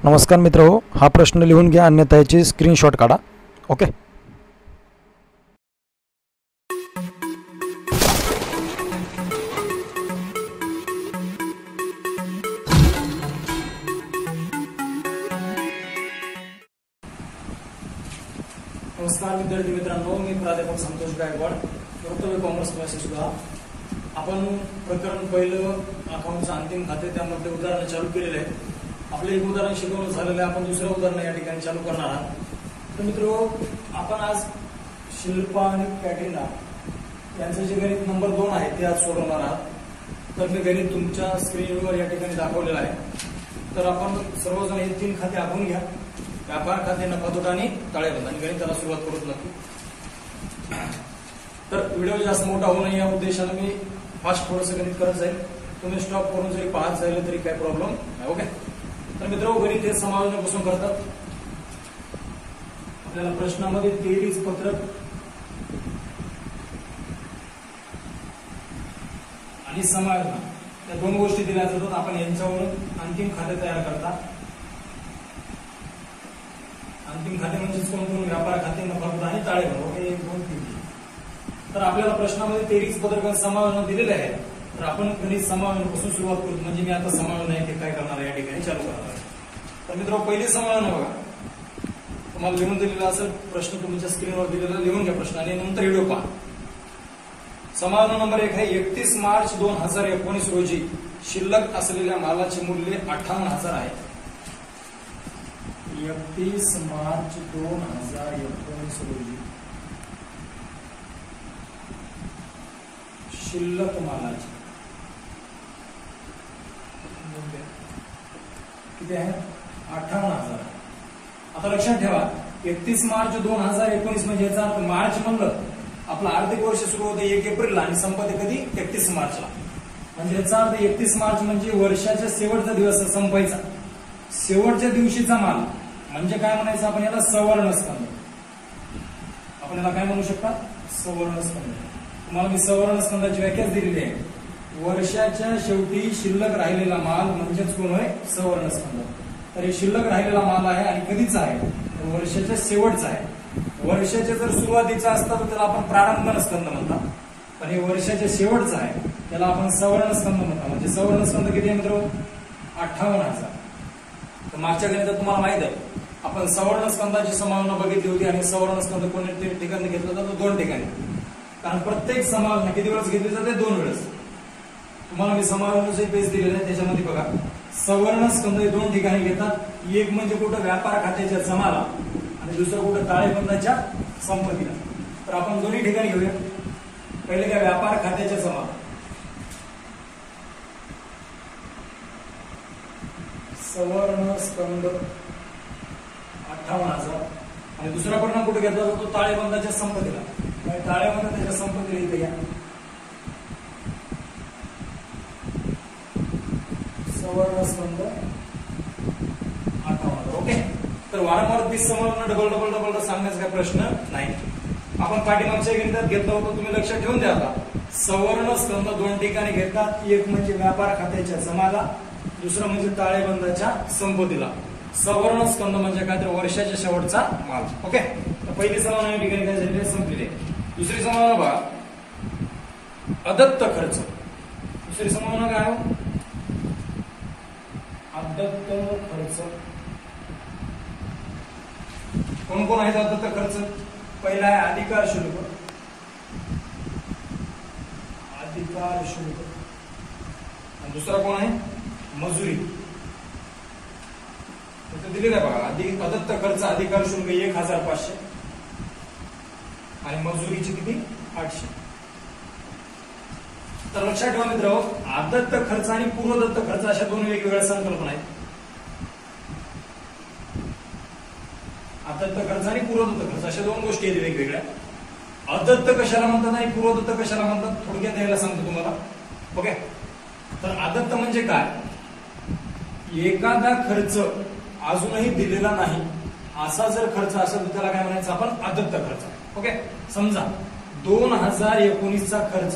नमस्कार मित्रहो, हा प्रश्न लिहून घ्या, अन्यथा याची स्क्रीनशॉट काढा. ओके. नमस्कार विद्यार्थी मित्रांनो, मी प्राध्यापक संतोष गायकवाड, कर्तव्य कॉमर्स क्लासेस सुद्धा. आपण प्रकरण पहिलं अकाउंटचं अंतिम खाते त्यामध्ये उदाहरण चालू केलेले आहेत. आपलं एक उदाहरण शिकवणं झालेलं आहे. आपण दुसरं उदाहरण या ठिकाणी चालू करणार आहात. तर मित्रो, आपण आज शिल्पा आणि कॅटरीना यांचं जे गणित नंबर 2 आहे ते आज सोडवणार आहात. तर मी गणित तुमच्या स्क्रीनवर या ठिकाणी दाखवलेलं आहे. तर आपण सर्वजण हे 3 खाते आखून घ्या: व्यापार खाते, नफा तोटा आणि ताळेबंद. आणि गणिताला सुरुवात करूच नक्की. तर व्हिडिओ जास्त मोठा होऊ नये या उद्देशाने मी फास्ट थोडंसं गणित करत जाईल. तुम्ही स्टॉप करून जरी पाहत जाईल तरी काही प्रॉब्लेम नाही. ओके. तर मित्रांनो, गणित हे समायोजनापासून करतात. आपल्याला प्रश्नामध्ये 23 पत्रक आणि समायोजन या 2 गोष्टी दिल्या जातात. आपण यांच्यावरून अंतिम खाते तयार करतात. अंतिम खाते म्हणजे कोणकोण? व्यापार खाते, नफा तोटा आणि ताळेबंद. ओके. 1 2 3. तर आपल्याला प्रश्नामध्ये 23 पत्रक समायोजन दिलेले आहे. तर आपण गणित समायोजनापासून सुरुवात करू. म्हणजे मी आता समायोजन आहे ते काय करणार आहे या ठिकाणी चालू करणार आहे. तर मित्रांनो, पहिले समायोजन बघा. तुम्हाला लिहून दिलेला असेल प्रश्न, तुमच्या स्क्रीनवर दिलेला लिहून घ्या प्रश्न आणि नंतर व्हिडिओ पहा. समायोजन नंबर 1 आहे: 31 मार्च 2019 रोजी शिल्लक असलेल्या मालाचे मूल्य 58,000 आहे. 31 मार्च 2019 रोजी शिल्लक मालाचे किती आहे? 58,000. आता लक्षात ठेवा, 31 मार्च 2019 म्हणजे याचा अर्थ मार्च म्हणलं आपलं आर्थिक वर्ष सुरू होते 1 एप्रिलला आणि संपते कधी? 31 मार्चला. म्हणजे याचा अर्थ 31 मार्च म्हणजे वर्षाच्या शेवटचा दिवस संपायचा. शेवटच्या दिवशीचा माल म्हणजे काय म्हणायचं आपण याला? सवर्ण स्कंद. आपण याला काय म्हणू शकता? सवर्ण स्कंद. तुम्हाला मी सवर्ण स्कंदाची व्याख्या दिलेली आहे. वर्षाच्या शेवटी शिल्लक राहिलेला माल म्हणजेच कोण होय? सवर्ण स्कंद. तर हे शिल्लक राहिलेला माल आहे आणि कधीचा आहे? तर वर्षाच्या शेवटचा आहे. वर्षाच्या जर सुरुवातीचा असता तर त्याला आपण प्रारंभन स्कंद म्हणतात. पण हे वर्षाच्या शेवटचा आहे त्याला आपण सवर्ण स्कंद म्हणतात. म्हणजे सवर्ण स्कंद किती आहे मित्र? 58,000. तर मागच्या गणितात तुम्हाला माहित आहे आपण सवर्ण स्कंदाची समायोजन बघितली होती. आणि सवर्ण स्कंद कोणत्या ठिकाणी घेतलं जातं? 2 ठिकाणी. कारण प्रत्येक समायोजन किती वेळेस घेतली जाते? 2 वेळेस. तुम्हाला मी समायोजनाचे पेज दिलेले आहे त्याच्यामध्ये बघा, सवर्ण स्कंद 2 ठिकाणी घेतात. एक म्हणजे कुठं? व्यापार खात्याच्या जमाला आणि दुसरं कुठं? ताळेबंदाच्या संपत्तीला. तर आपण दोन्ही ठिकाणी घेऊया. पहिले काय? व्यापार खात्याच्या जमा. सवर्ण स्कंद 58,000. आणि दुसरा परिणाम कुठे घेतला जातो? ताळेबंदाच्या संपत्तीला. ताळेबंद त्याच्या संपत्तीला इथे घ्या. सवर्ण स्कंद 58,000. ओके. तर वारंवार 30 समायोजन डबल सांगण्याचा काही प्रश्न नाही. आपण पाठीमागच्या गणितात घेतलं होतं, तुम्ही लक्षात ठेवून द्या. आता सवर्ण स्कंद 2 ठिकाणी घेतात. एक म्हणजे व्यापार खात्याच्या जमाला, दुसरं म्हणजे ताळेबंदाच्या संपत्तीला. सवर्ण स्कंद म्हणजे काय? तर वर्षाच्या शेवटचा माल. ओके. तर पहिली समायोजन या ठिकाणी काय झालेली? संपलेली आहे. दुसरी समायोजन बघा, अदत्त खर्च. दुसरी समायोजन काय? अदत्त खर्च. कोण कोण आहेत अदत्त खर्च? पहिला आहे अधिकार शुल्क. अधिकार शुल्क. आणि दुसरा कोण आहे? मजुरी. दिलेला आहे बघा, अदत्त खर्च अधिकार शुल्क 1,500 आणि मजुरीची किती? 800. तर लक्षात ठेवा मित्र, अदत्त खर्च आणि पूर्वदत्त खर्च अशा 2 वेगवेगळ्या संकल्पना आहेत. अदत्त खर्च आणि पूर्वदत्त खर्च अशा 2 गोष्टी आहेत वेगवेगळ्या. अदत्त कशाला म्हणतात आणि पूर्वदत्त कशाला म्हणतात थोडक्यात यायला सांगतो तुम्हाला. ओके. तर अदत्त म्हणजे काय? एखादा खर्च अजूनही दिलेला नाही असा जर खर्च असेल तर त्याला काय म्हणायचं आपण? अदत्त खर्च. ओके. समजा 2019चा खर्च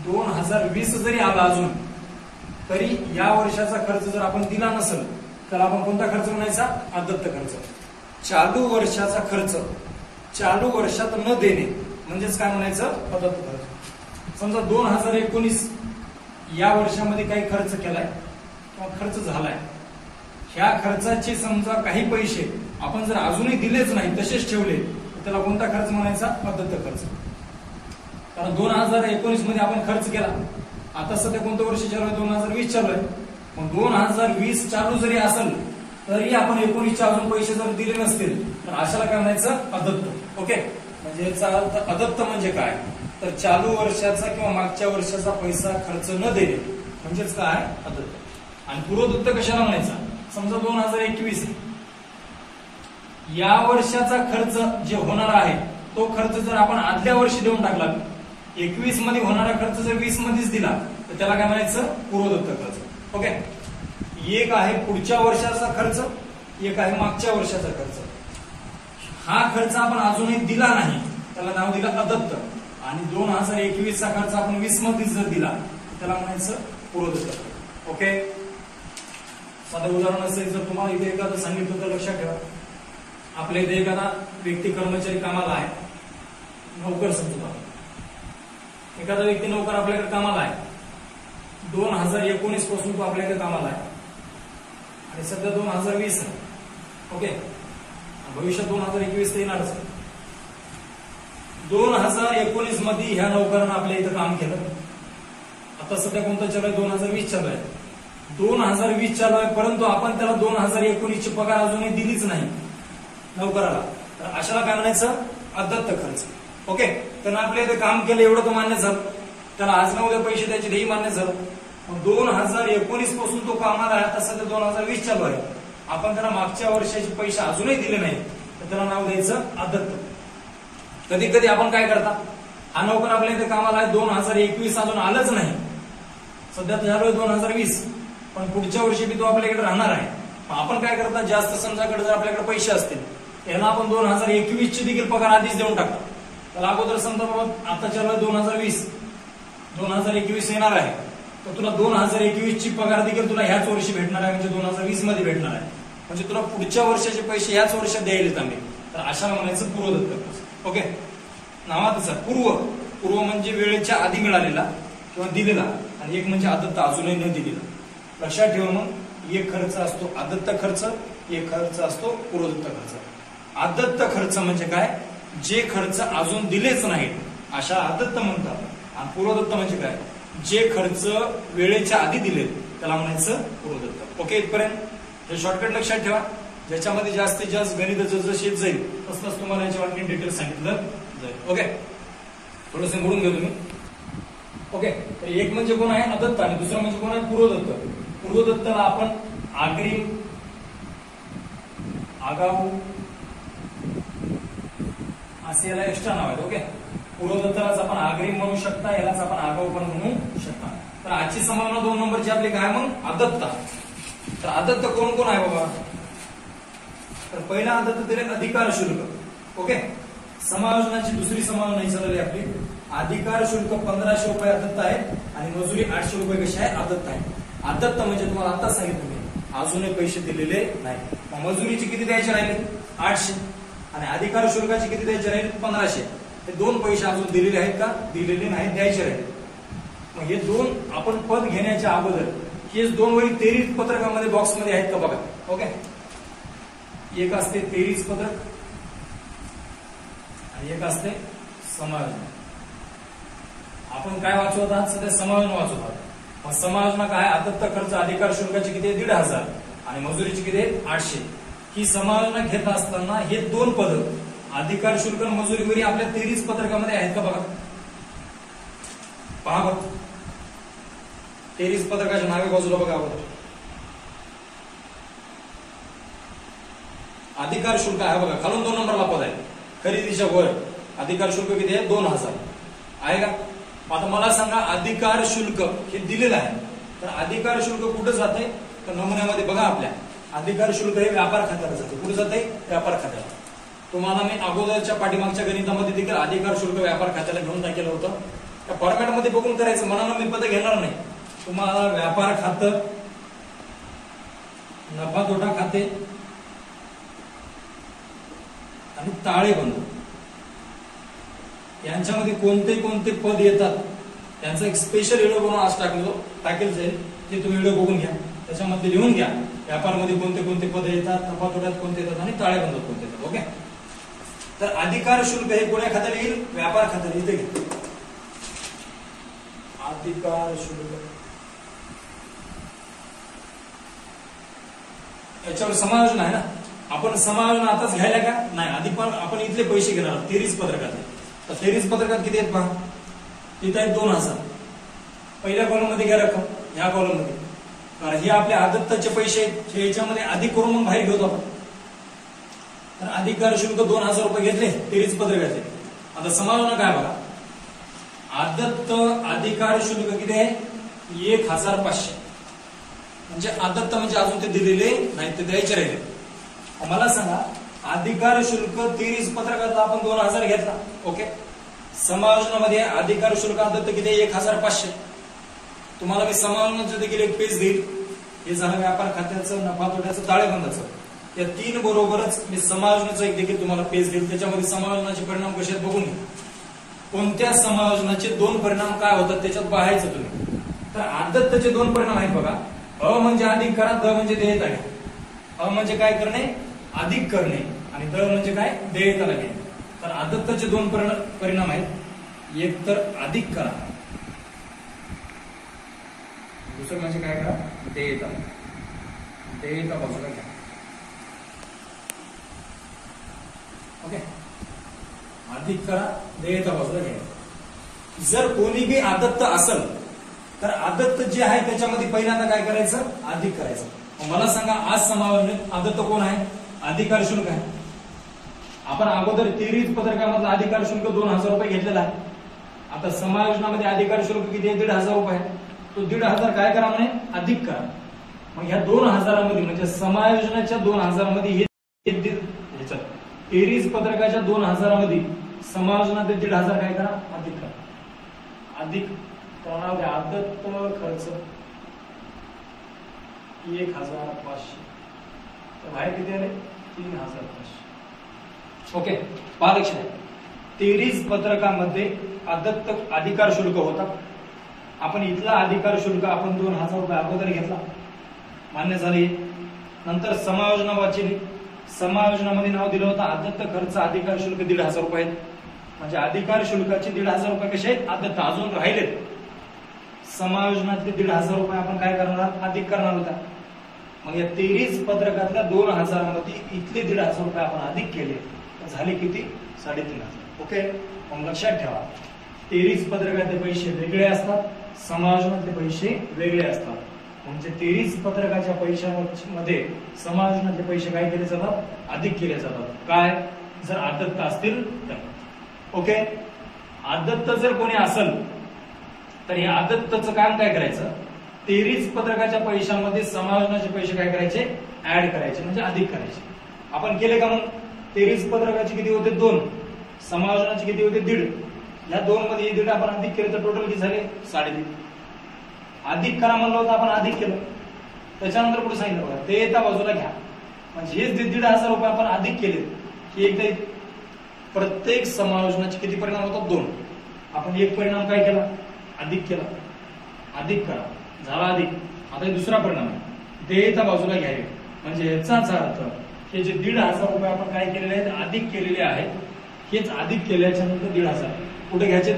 2020 जरी आला अजून तरी या वर्षाचा खर्च जर आपण दिला नसेल तर आपण कोणता खर्च म्हणायचा? अदत्त खर्च. चालू वर्षाचा खर्च चालू वर्षात न देणे म्हणजेच काय म्हणायचं? अदत्त खर्च. समजा 2019 या वर्षामध्ये काही खर्च केलाय किंवा खर्च झालाय, ह्या खर्चाचे समजा काही पैसे आपण जर अजूनही दिलेच नाही तसेच ठेवले तर त्याला कोणता खर्च म्हणायचा? अदत्त खर्च. कारण 2019 मध्ये आपण खर्च केला, आता सध्या कोणतं वर्ष चालू आहे? 2020 चालू आहे. मग 2020 चालू जरी असेल तरी आपण 19चे अजून पैसे जर दिले नसतील तर अशाला काय म्हणायचं? अदत्त. ओके, म्हणजे याचा अर्थ अदत्त म्हणजे काय? तर चालू वर्षाचा किंवा मागच्या वर्षाचा पैसा खर्च न देणे म्हणजेच काय? अदत्त. आणि पूर्वदत्त कशाला म्हणायचा? समजा 2021 या वर्षाचा खर्च जे होणार आहे तो खर्च जर आपण आदल्या वर्षी देऊन टाकला, 21 मध्ये होणारा खर्च जर 20 मध्येच दिला तर त्याला काय म्हणायचं? पूर्वदत्त खर्च. ओके, एक आहे पुढच्या वर्षाचा खर्च, एक आहे मागच्या वर्षाचा खर्च. हा खर्च आपण अजूनही दिला नाही त्याला नाव दिलं अदत्त. आणि 2021 चा खर्च आपण 20 मध्ये जर दिला तर त्याला म्हणायचं पूर्वदत्त खर्च. ओके, साधं उदाहरण असेल, जर तुम्हाला इथे एखादं सांगितलं तर लक्षात ठेवा. आपल्या इथे एखादा व्यक्ती कर्मचारी कामाला आहे, नोकर समजतो. एखादा व्यक्ती नोकर आपल्याकडे कामाला आहे, 2019 पासून तो आपल्याकडे कामाला आहे आणि सध्या 2020 आहे. ओके, भविष्यात 2021 येणारच. 2019 मध्ये ह्या नोकरानं आपल्या इथं काम केलं. आता सध्या कोणतं चालू आहे? 2020 चालू आहे. 2020 चालू आहे, परंतु आपण त्याला 2019 ची पगार अजूनही दिलीच नाही नोकराला, तर अशाला काय म्हणायचं? अदत्त खर्च. ओके, त्यानं आपल्या इथे काम केलं एवढं तर मान्य झालं, त्याला आज ना उद्या पैसे द्यायचे हेही मान्य झालं. 2019 पासून तो कामाला आहे, आता सध्या 2020 चालू आहे, आपण त्याला मागच्या वर्षाचे पैसे अजूनही दिले नाही तर त्याला नाव द्यायचं अदत्त. कधी कधी आपण काय करता, हा नोकर आपल्या इथे कामाला आहे, 2021 अजून आलंच नाही, सध्या झालोय 2020, पण पुढच्या वर्षी बी तो आपल्याकडे राहणार आहे. आपण काय करता, जास्त समजाकडे जर आपल्याकडे पैसे असतील याला आपण 2021 ची देखील पगार आधीच देऊन टाकतो. तर अगोदर समजा बाबा आता चालू आहे 2021 येणार आहे, तर तुला 2021 ची पगार देखील तुला ह्याच वर्षी भेटणार आहे, म्हणजे 2020 मध्ये भेटणार आहे, म्हणजे तुला पुढच्या वर्षाचे पैसे ह्याच वर्षात द्यायला आम्ही, तर अशाला म्हणायचं पूर्वदत्त खर्च. ओके, नावातच पूर्व म्हणजे वेळेच्या आधी मिळालेला किंवा दिलेला, आणि एक म्हणजे अदत्त अजूनही न दिलेला. लक्षात ठेवा, मग एक खर्च असतो अदत्त खर्च, एक खर्च असतो पूर्वदत्त खर्च. अदत्त खर्च म्हणजे काय? जे खर्च अजून दिलेच नाहीत अशा अदत्त म्हणतात. आणि पूर्वदत्त म्हणजे काय? जे खर्च वेळेच्या आधी दिले त्याला म्हणायचं पूर्वदत्त. ओके, इथपर्यंत हे शॉर्टकट लक्षात ठेवा. ज्याच्यामध्ये जास्तीत जास्त गणित जसं येत जाईल तसंच तुम्हाला याच्या आणखी डिटेल्स सांगितलं जाईल. ओके, थोडंसं मोडून घेऊ तुम्ही. ओके, तर एक म्हणजे कोण आहे? अदत्त, आणि दुसरं म्हणजे कोण आहे? पूर्वदत्त. पूर्वदत्ताला आपण अग्रिम, आगाऊ असे याला एक्स्ट्रा नाव आहेत. ओके, पूर्वदत्तालाच आपण अग्रिम म्हणू शकता, यालाच आपण आगाऊ पण म्हणू शकता. तर आजची संभावना 2 नंबरची आपली काय मग? अदत्त. तर अदत्त कोण कोण आहे बाबा? तर पहिला अदत्त दिले अधिकार शुल्क. ओके, समायोजनाची दुसरी समायोजन ही चालली आपली. अधिकार शुल्क 1500 रुपये अदत्त आहे आणि मजुरी 800 रुपये कशी आहे? अदत्त आहे. अदत्त म्हणजे तुम्हाला आता सांगितलं मी, अजूनही पैसे दिलेले नाही. मजुरीची किती द्यायचे राहिले? 800, आणि अधिकार शुल्काची किती द्यायचे राहिले? 1500. हे दोन पैसे अजून दिलेले आहेत का? दिलेले नाहीत, द्यायचे राहिले. मग हे दोन आपण पद घेण्याच्या अगोदर हे दोन वरी 13 पत्रकामध्ये बॉक्समध्ये आहेत का बघा. ओके, एक असते 13 पत्रक आणि एक असते समायोजन. आपण काय वाचवत आहात? सध्या समायोजन वाचवत आहात. मग समायोजन काय? अदत्त खर्च अधिकार शुल्काची किती आहे? 1500 आणि मजुरीची किती आहे? 800. ही समायोजन घेत असताना हे दोन पद अधिकार शुल्क आणि मजुरीवरी आपल्या 13 पत्रकामध्ये आहेत का बघा. पहा बघ, 13 पत्रकाच्या नावे बाजूला बघा. अगोदर अधिकार शुल्क आहे बघा, खालून 2 नंबरला पद आहे, खरेदीच्या वर अधिकार शुल्क किती आहे? 2000 आहे का? आता मला सांगा, अधिकार शुल्क हे दिलेलं आहे, तर अधिकार शुल्क कुठे जाते? तर नमुन्यामध्ये बघा आपल्या, अधिकार शुल्क हे व्यापार खात्याला जाते. कुठे जाते? व्यापार खात्याला. तुम्हाला मी अगोदरच्या पाठीमागच्या गणितामध्ये देखील अधिकार शुल्क व्यापार खात्याला घेऊन टाकलेलं होतं. त्या फॉर्मॅटमध्ये बघून करायचं, मनानं मी पद घेणार नाही. तुम्हाला व्यापार खातं, नफा तोटा खाते आणि ताळेबंद यांच्यामध्ये कोणते कोणते पद येतात त्यांचा एक स्पेशल व्हिडिओ बनवून आज टाकेल जाईल, ते तुम्ही व्हिडिओ बघून घ्या. त्याच्यामध्ये लिहून घ्या व्यापारमध्ये कोणते कोणते पद येतात, नफा तोट्यात कोणते येतात आणि ताळेबंदात कोणते येतात. ओके. तर अधिकार शुल्क हे कोण्या खात्याला येईल? व्यापार खात्याला. इथे घे अधिकार शुल्क. याच्यावर समायोजन आहे ना, आपण समायोजन आताच घ्यायला का नाही, आधी पण आपण इथले पैसे घेणार 23 पत्रकातले. तर 23 पत्रकात किती आहेत पहा, तिथे आहेत 2000. पहिल्या कॉलम मध्ये घ्या रक्कम, ह्या कॉलम मध्ये, कारण हे आपले आदत्ताचे पैसे आहेत, याच्यामध्ये अधिक करून मग बाहेर घेतो आपण. तर अधिकार शुल्क 2000 रुपये घेतले 23 पत्रकातले. आता समायोजन काय बघा, आदत्त अधिकार शुल्क किती आहे? 1500. म्हणजे आदत्त म्हणजे अजून ते दिलेले नाही, ते द्यायचे राहिले. मला सांगा, अधिकार शुल्क 23 पत्रकातला आपण 2000 घेतला. ओके. समायोजनामध्ये अधिकार शुल्क आदत्त किती आहे? 1500. तुम्हाला मी समायोजनाचं देखील एक पेज देईल. हे झालं व्यापार खात्याचं, नफा तोट्याचं, ताळेबंदाचं. या 3 बरोबरच मी समायोजनाचं एक देखील तुम्हाला पेज देईल. त्याच्यामध्ये समायोजनाचे परिणाम कसे आहेत बघून घ्या. कोणत्या समायोजनाचे 2 परिणाम काय होतात त्याच्यात पाहायचं तुम्ही. तर आदत्तचे 2 परिणाम आहेत बघा. अ म्हणजे अधिक करा, द म्हणजे देयत आहे. अ म्हणजे काय करणे? अधिक करणे. आणि द म्हणजे काय? देयताला घेणे. तर आदत्तचे 2 परिणाम आहेत. एक तर अधिक करा, दुसरं म्हणजे काय करा? देयता. देयता बाजूला घ्या. ओके. अधिक करा, देयता बाजूला घ्या. जर कोणी बी आदत्त असेल तर आदत्त जे आहे त्याच्यामध्ये पहिल्यांदा काय करायचं? अधिक करायचं. मला सांगा, आज समायोजनात आदत्त कोण आहे? अधिकार शुल्क आहे. आपण अगोदर 23 पत्रकामधला अधिकार शुल्क 2000 रुपये घेतलेला आहे. आता समायोजनामध्ये अधिकार शुल्क किती आहे? 1500 रुपये. तो 1500 काय करा म्हणे? अधिक करा. मग ह्या 2000 मध्ये म्हणजे समायोजनाच्या 2000 मध्ये हे 23 पत्रकाच्या 2000 मध्ये समायोजनातील 1500 काय करा? अधिक करा. अधिक आदत्त खर्च 1500. तर बाहेर किती आले? 3500. ओके. पहा लक्षात आहे, 23 पत्रकामध्ये आदत्त अधिकार शुल्क होता. आपण इथला अधिकार शुल्क आपण 2000 रुपये अगोदर घेतला, मान्य झाले. नंतर समायोजना वाचली. समायोजनामध्ये नाव दिलं होतं आदत्त खर्च अधिकार शुल्क 1500 रुपये. म्हणजे अधिकार शुल्काचे 1500 रुपये कसे आहेत? आदत्त. अजून राहिलेत समायोजनातले 1500 रुपये आपण काय करणार? अधिक करणार होता. मग या 23 पत्रकातल्या 2000 मध्ये इथले 1500 रुपये आपण अधिक केले, तर झाले किती? 3500. ओके. मग लक्षात ठेवा, 23 पत्रकातले पैसे वेगळे असतात, समायोजनातले पैसे वेगळे असतात. म्हणजे 23 पत्रकाच्या पैशांमध्ये समायोजनातले पैसे काय केले जातात? अधिक केले जातात. काय? जर आदत्त असतील तर. ओके. आदत्त जर कोणी असेल तर हे आदत्तचं काम काय करायचं? 23 पत्रकाच्या पैशांमध्ये समायोजनाचे पैसे काय करायचे? ऍड करायचे, म्हणजे अधिक करायचे. आपण केले का? मग 23 पत्रकाचे किती होते? 2. समायोजनाचे किती होते? 1.5. या 2 मध्ये 1.5 आपण अधिक केले तर टोटल किती झाले? 2.5. अधिक करा म्हणलं होतं आपण, अधिक केलं. त्याच्यानंतर पुढे सांगितलं बघा, देयता बाजूला घ्या. म्हणजे हेच 1500 रुपये आपण अधिक केले की एकदा प्रत्येक समायोजनाचे किती परिणाम होतात? 2. आपण एक परिणाम काय केला? अधिक केला. अधिक करा, झाला अधिक. आता दुसरा परिणाम आहे, देयता बाजूला घ्यावी. म्हणजे याचाच अर्थ हे जे 1500 रुपये आपण काय केलेले आहेत? अधिक केलेले आहेत. हेच अधिक केल्याच्या नंतर 1500 कुठे घ्यायचे?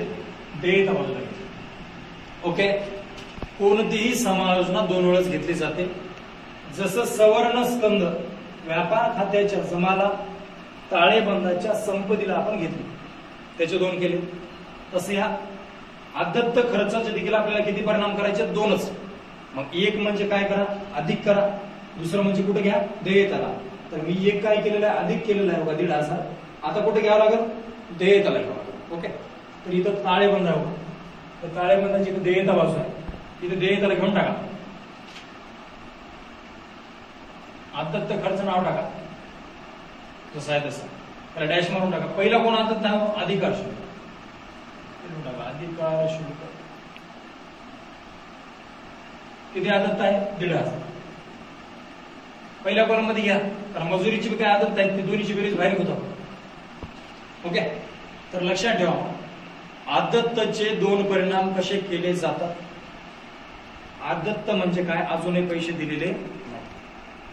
देयता बाजूला घ्यायचे. ओके. कोणतीही समायोजना 2 वेळेस घेतली जाते. जसं सवर्ण स्कंद व्यापार खात्याच्या जमाला, ताळेबंदाच्या संपत्तीला आपण घेतली, त्याचे 2 केले. तसे ह्या आदत्त खर्चाचे देखील आपल्याला किती परिणाम करायचे? 2च. मग एक म्हणजे काय करा? अधिक करा. दुसरं म्हणजे कुठे घ्या? देयताला. तर मी एक काय केलेलं आहे? अधिक केलेलं आहे बघा 1500. आता कुठे घ्यावं लागेल? देयताला घ्यावं लागेल. ओके. तर इथं ताळेबंद आहे. तर ताळेबंदाची इथं देयता बाजू आहे, तिथे देयताला घेऊन टाका. आदत्त खर्च नाव टाका जसं आहे तसं, त्याला डॅश मारून टाका. पहिला कोण आदत्त नाव? अधिकार शुल्क. अधिकार शुल्क किती आदत आहे 1,500. पहिल्या कॉलम मध्ये घ्या, कारण मजुरीची काय आदत आहे, ती दोन्हीची बेरीज बाहेर होतात. ओके, तर लक्षात ठेवा आदतचे दोन परिणाम कसे केले जातात. आदत्त म्हणजे काय, अजूनही पैसे दिलेले नाही.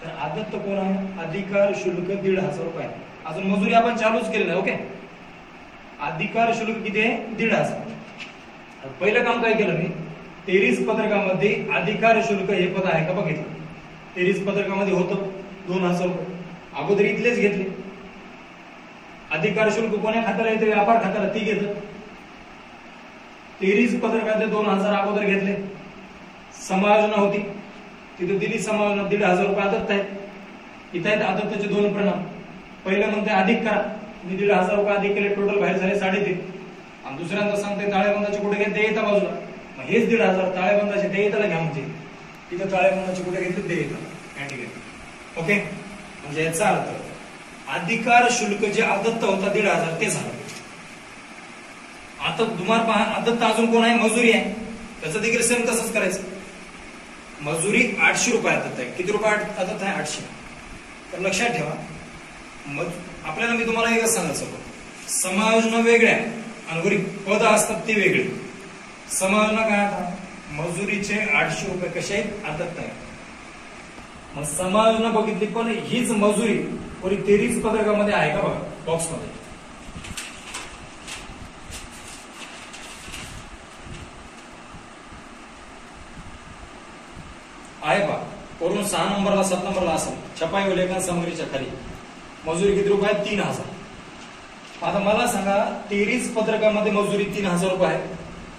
तर आदत्त कोण आहे, अधिकार शुल्क 1,500 रुपये. अजून मजुरी आपण चालूच केली नाही. ओके, अधिकार शुल्क किती आहे 1,500. पहिलं काम काय केलं मी, 23 पत्रकामध्ये अधिकार शुल्क हे पद आहे का बघितलं. 23 पत्रकामध्ये होतं 2,000 रुपये, अगोदर इथलेच घेतले. अधिकार शुल्क कोण्या खात्याला येते, व्यापार खात्याला, ती घेतं. 23 पत्रकातले 2,000 अगोदर घेतले. समायोजना होती, तिथे दिली समायोजना, 1,500 रुपये आदत आहेत. इथे आहेत आदतचे दोन परिणाम. पहिलं म्हणते अधिक करा, मी 1,500 रुपये अधिक केले, टोटल बाहेर झाले 3.5. आणि दुसऱ्यांदा सांगते ताळेबंदाचे कुठे घेत, देयता बाजूला. मग हेच 1,500 ताळेबंदाचे देयताला घ्या, म्हणजे तिथे ताळेबंदाचे कुठे घेतले, देयता या ठिकाणी. ओके, म्हणजे याचा अर्थ अधिकार शुल्क जे आदत्त होता 1,500 ते झालं. आता तुम्हाला पहा आदत्त अजून कोण आहे, मजुरी आहे. त्याचं देखील सेम तसंच करायचं. मजुरी 800 रुपये आदत आहे. किती रुपये आदत आहे, 800. तर लक्षात ठेवा आपल्याला मी तुम्हाला एकच सांगायचं, समायोजना वेगळ्या आणि वरी पद असतात ती वेगळी. समायोजना काय, आता मजुरीचे 800 रुपये कसे आहेत, आदत आहे. मग समायोजना बघितली, पण हीच मजुरी वरी 23 पत्रकामध्ये आहे का बघा, बॉक्समध्ये. आहे पा वरून 6 नंबरला 7 नंबरला असेल, छपाई व लेखन सामग्रीच्या खाली मजुरी किती रुपये, 3,000. आता मला सांगा 23 पत्रकामध्ये मजुरी 3,000 रुपये आहे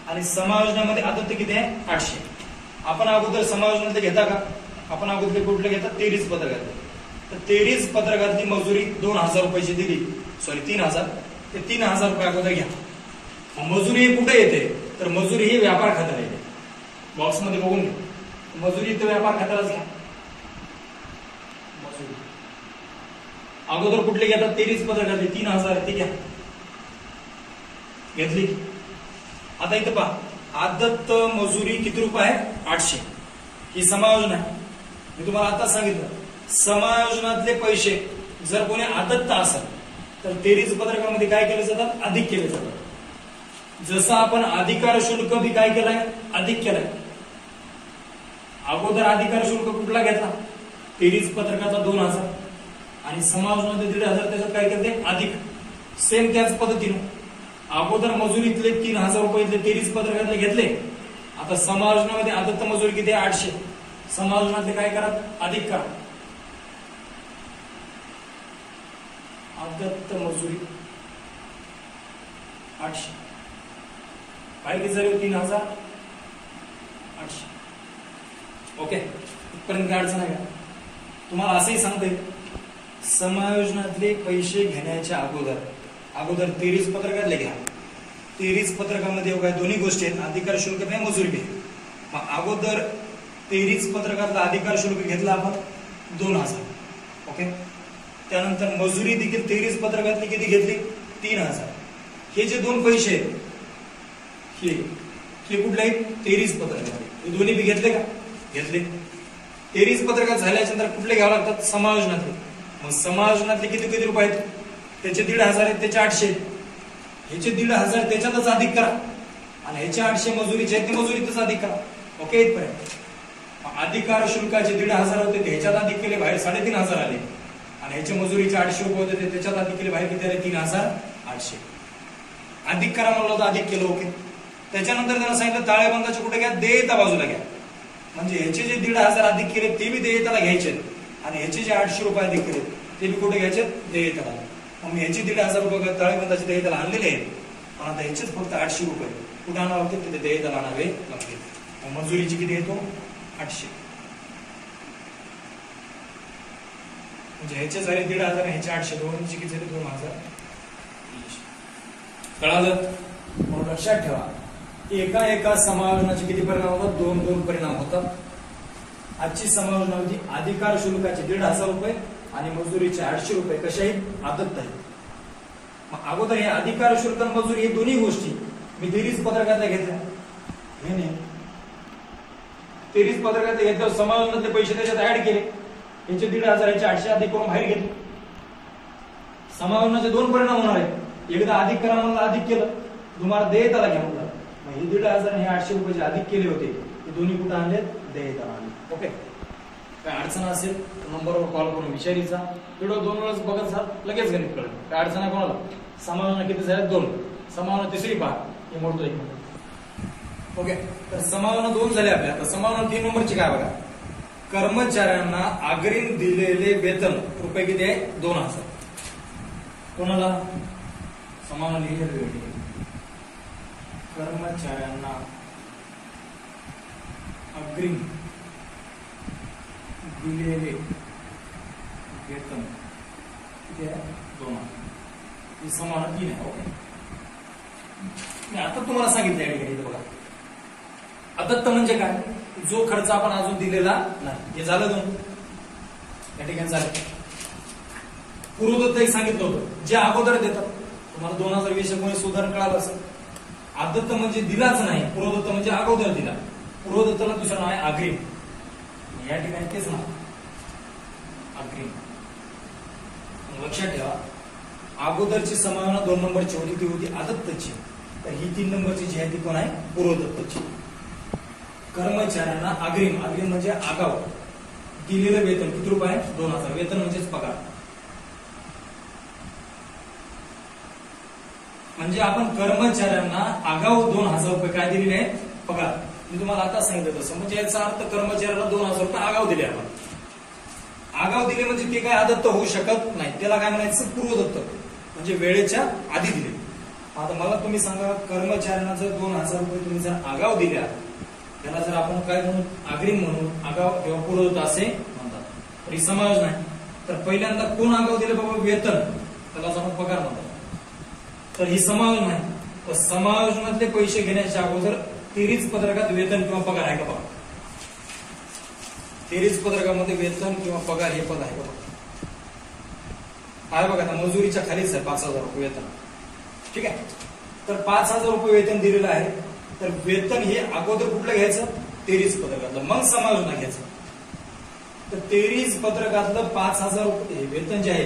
आणि समायोजनामध्ये आदत किती आहे, 800. आपण अगोदर समायोजनातले घेता का, आपण अगोदर कुठले घेतात, 23 पत्रकातले. तर 23 पत्रकातली मजुरी 2,000 रुपयाची दिली, सॉरी 3,000. ते 3,000 रुपये अगोदर घ्या. मजुरी कुठे येते, तर मजुरी ही व्यापार खात्याला येते. बॉक्समध्ये बघून घ्या, मजुरी तर व्यापार खात्यालाच घ्या. मजुरी अगोदर कुठले घेतात, 23 पत्रकातले 3,000 ते घ्या, घेतली. आता इथं पहा आदत्त मजुरी किती रुपये आहे, 800. ही समायोजना आहे. मी तुम्हाला आता सांगितलं समायोजनातले पैसे जर कोणी आदत्त असेल तर 23 पत्रकामध्ये काय केले जातात, अधिक केले जातात. जसं आपण अधिकार शुल्क बी काय केलंय, अधिक केलंय. अगोदर अधिकार शुल्क कुठला घेतला, 23 पत्रकाचा 2,000 आणि समायोजनामध्ये 1,500, त्याच्यात काय करते, अधिक. सेम त्याच पद्धतीने अगोदर मजुरीतले 3,000 रुपये 23 पत्रकातले घेतले. आता समायोजनामध्ये आदत्त मजुरी किती आहे, 800. समायोजनातले काय करा, अधिक करा. आदत्त मजुरी 800 काय किती झाली, 3,800. ओके, इथपर्यंत काय अडचण आहे का. तुम्हाला असंही सांगते समायोजनातले पैसे घेण्याच्या अगोदर 23 पत्रकातले घ्या. 23 पत्रकामध्ये काय दोन्ही गोष्टी आहेत, अधिकार शुल्क बी मजुरी बी. मग अगोदर 23 पत्रकातला अधिकार शुल्क घेतला आपण 2,000. ओके, त्यानंतर मजुरी देखील 23 पत्रकातली किती घेतली, 3,000. हे जे दोन पैसे आहेत हे कुठले आहेत, 23 पत्रकातले. हे दोन्ही बी घेतले का, घेतले. 23 पत्रकात झाल्याच्या नंतर कुठले घ्यावं लागतात, समायोजनातले. मग समायोजनातले किती रुपये आहेत, त्याचे 1,500 आहेत, त्याचे 800 आहेत. ह्याचे 1,500 त्याच्यातच अधिक करा आणि ह्याचे 800 मजुरीचे आहेत ते मजुरीतच अधिक करा. ओके, इथपर्यंत. अधिकार शुल्काचे 1,500 होते, ह्याच्यात अधिक केले, बाहेर 3,500 आले. आणि ह्याचे मजुरीचे 800 रुपये होते, त्याच्यात अधिक केले, बाहेर किती आले, 3,800. अधिक करा म्हणलं होतं, अधिक केलं. ओके, त्याच्यानंतर त्यांना सांगितलं ताळेबंदाचे कुठे घ्या, देयता बाजूला घ्या. म्हणजे ह्याचे जे 1,500 अधिक केले ते बी देयताला घ्यायचे आणि ह्याचे जे 800 रुपये अधिक केले ते बी कुठे घ्यायचे, देयताला. मग मी ह्याचे 1,500 रुपये ताळेबंदाचे देयताला आणलेले आहेत, पण आता ह्याचेच फक्त 800 रुपये कुठे आणावे लागतील, तिथे देयताला आणावे लागतील. मजुरीची किती येतो, 800. म्हणजे ह्याचे झाले 1,500, ह्याचे 800, दोन्हीची किती झाले, 2,000. कळालं. म्हणून लक्षात ठेवा एका समायोजनाचे किती परिणाम होतात, 2 परिणाम होतात. आजची समायोजना होती अधिकार शुल्काचे 1,500 रुपये आणि मजुरीचे 800 रुपये कसे आहेत, आदत्त आहेत. मग अगोदर हे अधिकार शुल्क आणि मजुरी हे दोन्ही गोष्टी मी 23 पत्रकातल्या घेतल्या. हे नाही तेरीस पत्रकात याच्यावर समायोजनातले पैसे त्याच्यात ऍड केले, याचे 1,500 याचे 800 अधिक करून बाहेर घेतले. समायोजनाचे दोन परिणाम होणार आहेत. एकदा अधिक करा म्हणलं अधिक केलं, तुम्हाला देयताला घ्या म्हणलं, मग हे 1,500 आणि हे 800 रुपये जे अधिक केले होते ते दोन्ही कुठं आणले? देयताला आणले. ओके, काय अडचण असेल नंबरवर कॉल करून विचारायचा. व्हिडिओ 2 वेळेस बघत जा, लगेच गणित कळेल. काय अडचण आहे कोणाला? समायोजन किती झाले? 2. समायोजन तिसरी पहा, हे मोडतो 1 मिनिट. ओके, तर समायोजन 2 झाले आपल्या. आता समायोजन 3 नंबरची काय बघा. कर्मचाऱ्यांना अग्रिम दिलेले वेतन रुपये किती आहे? 2,000. कोणाला? समायोजन लिहिले. कर्मचाऱ्यांना अग्रिम दिलेले वेतन किती आहे? 2,000. हे समायोजन 3 आहे. ओके, मी आता तुम्हाला सांगितलं या ठिकाणी बघा. अदत्त म्हणजे काय? जो खर्च आपण अजून दिलेला नाही. हे झालं 2. या ठिकाणी झालं. पूर्वदत्त एक सांगितलं होतं, जे अगोदर देतात. तुम्हाला 2020-19 उदाहरण कळालं असेल. अदत्त म्हणजे दिलाच नाही, पूर्वदत्त म्हणजे अगोदर दिला. पूर्वदत्ताला दुसरं नाव आहे अग्रिम. या ठिकाणी तेच नाव अग्रिम. लक्षात ठेवा, अगोदरची समायोजन 2 नंबरची होती, ती होती अदत्तची. तर ही 3 नंबरची जी आहे ती कोण आहे? पूर्वदत्तची. कर्मचाऱ्यांना अग्रिम, अग्रिम म्हणजे आगाव दिलेलं वेतन किती रुपये? 2,000. वेतन म्हणजेच पगार. म्हणजे आपण कर्मचाऱ्यांना आगाऊ 2,000 रुपये काय दिलेले आहे? पगार. मी तुम्हाला आता सांगितलं तसं. म्हणजे याचा अर्थ कर्मचाऱ्याला 2,000 रुपये आगाऊ दिले आपण. आगाऊ दिले म्हणजे ते काय अदत्त होऊ शकत नाही. त्याला काय म्हणायचं? पूर्वदत्त, म्हणजे वेळेच्या आधी दिले. आता मला तुम्ही सांगा, कर्मचाऱ्यांना जर 2,000 रुपये तुम्ही जर आगाऊ दिल्या, त्याला जर आपण काय म्हणून? अग्रिम म्हणून, आगाव किंवा पूर्वदत्त असे म्हणतात. तर ही समायोजन आहे. तर पहिल्यांदा कोण आगाऊ दिले बाबा? वेतन, त्याला आपण पगार म्हणतात. तर ही समायोजन आहे. तर समायोजनातले पैसे घेण्याच्या अगोदर 23 पत्रकात वेतन किंवा पगार आहे का बघा. 23 पत्रकामध्ये वेतन किंवा पगार हे पद आहे का बघा. आहे बघा, मजुरीच्या खालीच आहे 5,000 रुपये वेतन. ठीक आहे, तर 5,000 रुपये वेतन दिलेलं आहे. तर वेतन हे अगोदर कुठलं घ्यायचं? 23 पत्रकातलं, मग समायोजन घ्यायचं. तर 23 पत्रकातलं 5,000 रुपये वेतन जे आहे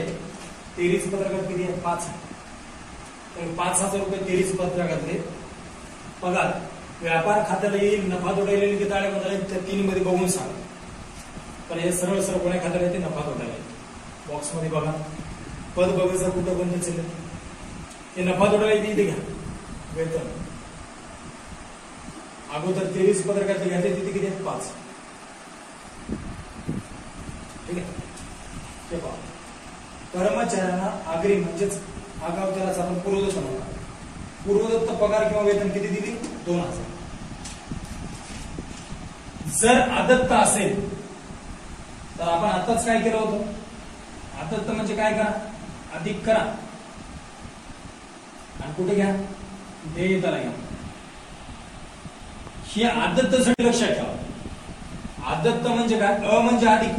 23 पत्रकात किती आहे? 5. तर 5,000 रुपये 23 पत्रकातले पगार व्यापार खात्याला येईल, नफा तोटायला येईल की ताळे बंधायला येईल, त्या 3 मध्ये बघून सांग. तर हे सरळ सरळ कोण्या खात्याला येते? नफा तोटायला येईल. बॉक्स मध्ये बघा, पद बघायचं कुठं बंद चालले. हे नफा तोटायला येते, इथे घ्या वेतन. अगोदर 23 पत्रकातले घ्यायचे, तिथे किती आहेत? 5. ठीक आहे, ते पहा. कर्मचाऱ्यांना अग्रिम म्हणजेच आगाऊ, त्यालाच आपण पूर्वदत्त म्हणतो. पूर्वदत्त पगार किंवा वेतन किती दिली? 2,000. जर अदत्त असेल तर आपण आताच काय केलं होतं? अदत्त म्हणजे काय करा? अधिक करा आणि कुठे घ्या? देयताला घ्या. ही आदत्तसाठी लक्षात ठेवा. आदत्त म्हणजे काय? अ म्हणजे अधिक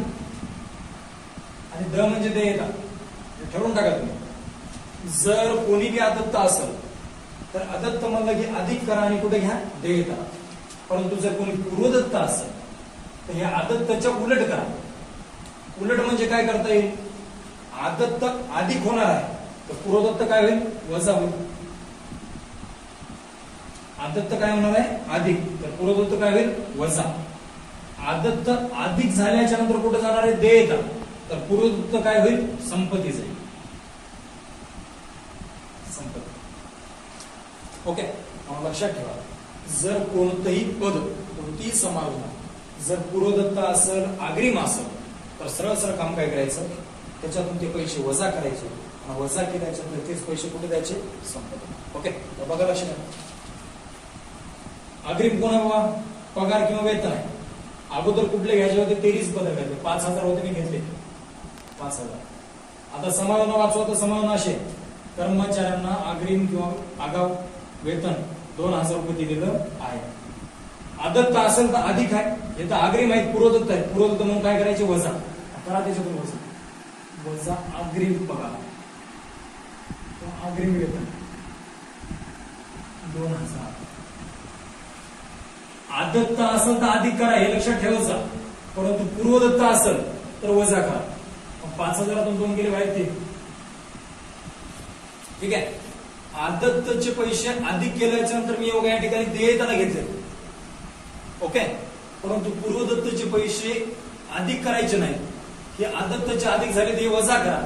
आणि द म्हणजे देयता. ठरवून टाका तुम्ही. जर कोणी बी आदत्त असेल तर अदत्त म्हणलं की अधिक करा आणि कुठे घ्या? देयता. परंतु जर कोणी पूर्वदत्त असेल तर हे आदत्तच्या उलट करा. उलट म्हणजे काय करता येईल? आदत्त अधिक होणार आहे तर पूर्वदत्त काय होईल? वजा होईल. आदत्त काय होणार आहे? अधिक, तर पूर्वदत्त काय होईल? वजा. आदत्त अधिक झाल्याच्या नंतर कुठे जाणार आहे? देयता, तर पूर्वदत्त काय होईल? संपत्ती जाईल. संपत्ती. ओके, लक्षात ठेवा. जर कोणतंही पद, कोणतीही समायोजन जर पूर्वदत्त असेल, अग्रिम असेल, तर सरळ सरळ काम काय करायचं? त्याच्यातून ते पैसे वजा करायचे. वजा केल्याच्या नंतर तेच पैसे कुठे द्यायचे? संपत्ती. ओके, तर बघा लक्षात. अग्रिम कोण आहे बाबा? पगार किंवा वेतन आहे. अगोदर कुठले घ्यायचे होते? 23 पद घ्यायचे. 5,000 होते, मी घेतले 5,000. आता समायोजन वाचवा तर समायोजन असे: कर्मचाऱ्यांना अग्रिम किंवा आगाऊ वेतन 2,000 रुपये दिलेलं आहे. आदत्त असेल तर अधिक आहे, हे तर अग्रिम आहे, पूर्वदत्त आहे. पूर्वदत्त म्हणून काय करायचे? वजा करा. त्याच्यातून वजा अग्रिम पगार, अग्रिम वेतन 2,000. आदत्त असेल तर अधिक करा हे लक्षात ठेवायचा, परंतु पूर्वदत्त असेल तर वजा करा. 5,000 2 गेले बाहेर ते. ठीक आहे. आदत्तचे पैसे अधिक केल्याच्या नंतर मी या ठिकाणी देयताला घेतले. ओके. परंतु पूर्वदत्तचे पैसे अधिक करायचे नाही. हे आदत्तचे अधिक झाले ते वजा करा.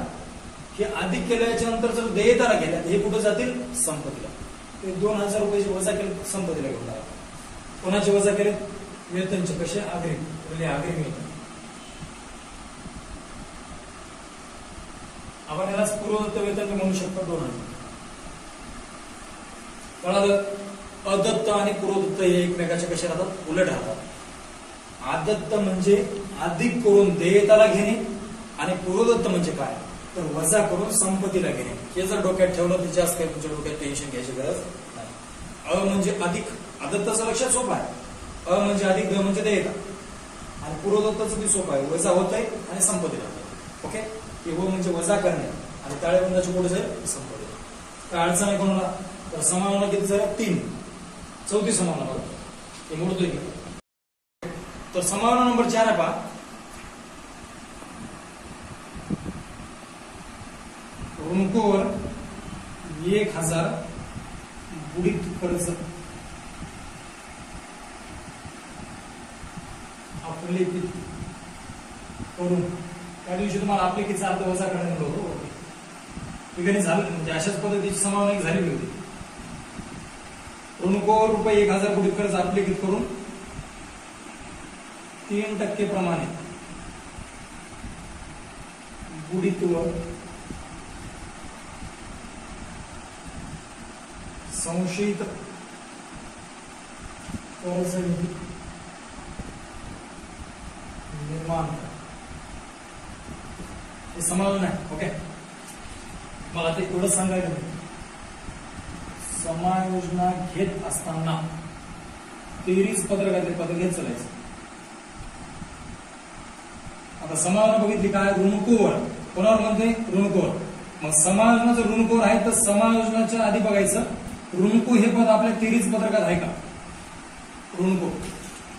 हे अधिक केल्याच्या नंतर जर देयताला गेल्या हे कुठे जातील? संपत्तीला. ते 2,000 रुपये वजा केले संपत्तीला घेऊन जाणार. कोणाचे वजा केले? वेतनचे पैसे अग्रिम वेतन. आपण याला पूर्वदत्त वेतन म्हणू शकतो. 2,000 कळालं. अदत्त आणि पूर्वदत्त हे एकमेकाच्या कशा राहतात? उलट राहतात. आदत्त म्हणजे अधिक करून देयताला घेणे आणि पूर्वदत्त म्हणजे काय तर वजा करून संपत्तीला घेणे. हे जर डोक्यात ठेवलं तर जास्त काही तुमच्या डोक्यात टेन्शन घ्यायची गरज नाही. अ म्हणजे अधिक, आदत्ताचं लक्षात सोपं आहे. अ म्हणजे अधिक, द म्हणजे देयता आणि पूर्वदत्ताचं बी सोपं आहे. वजा होत आहे आणि संपत्तीला. ओके. हे हो म्हणजे वजा करणे आणि ताळेबंदाची पुढे जाईल संपत्ती. काय अडचण आहे कोणाला? तर समावना किती झालं? 3. चौथी समावना बघा हे मोडतोय की. तर समावना नंबर 4 आहे पहा. ऋणकोवर 1,000 बुडीत कर्ज आपले करून त्या दिवशी तुम्हाला आपले किती अर्थ वजा करण्यात होतो. ठिकाणी झालं म्हणजे अशाच पद्धतीची समावना झालेली होती. ऋणकोवर रुपये 1,000 बुडीत कर्ज आपले करून 3% प्रमाणे बुडीतवर संशयित कर्ज निर्माण हे समाधान आहे. ओके. मला ते थोडं सांगायचं. समायोजना घेत असताना 23 पत्रकाचे पद घेत चालायचं. आता समायोजना बघितली काय? ऋणकोवर. कोणावर म्हणते? ऋणकोवर. मग समायोजना जर ऋणकोवर आहे तर समायोजनाच्या आधी बघायचं ऋणको हे पद आपल्या 23 पत्रकात आहे का? ऋणको.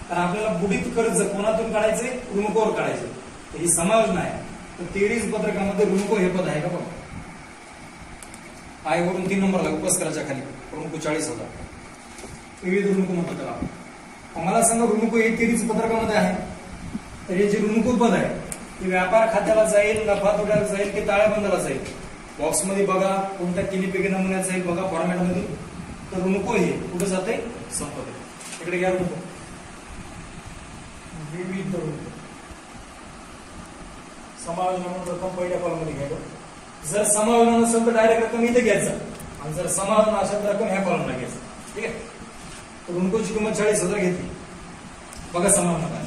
तर आपल्याला बुडीत कर्ज कोणातून काढायचे? ऋणकोवर काढायचे. तर ही समायोजना आहे. तर 23 पत्रकामध्ये ऋणको हे पद आहे का? बघा. आय वरून 3 नंबरला उपस्कराच्या खाली ऋणको 40,000 विविध ऋणको म्हणतात त्याला. मला सांगा ऋणको हे 23 पत्रकामध्ये आहे. तर हे जे ऋणको पद आहे ते व्यापार खात्याला जाईल, नफा तोट्याला जाईल की ताळेबंदाला जाईल? बॉक्समध्ये बघा, कोणत्या किलीपैकी नमुन्यात जाईल बघा फॉर्मॅटमध्ये. तर ऋणको हे कुठे जाते? संपत्ती. इकडे घ्या ऋणको. विविध ऋणको समायोजना म्हणून रक्कम पहिल्या कॉलममध्ये घ्यायचं. जर समायोजन नसेल तर डायरेक्ट रक्कम इथे घ्यायचं आणि जर समायोजन असेल तर रक्कम ह्या कॉलमला घ्यायचं. ठीक आहे. ऋणकोची किंमत 40,000 घेतली. बघा समायोजना काय.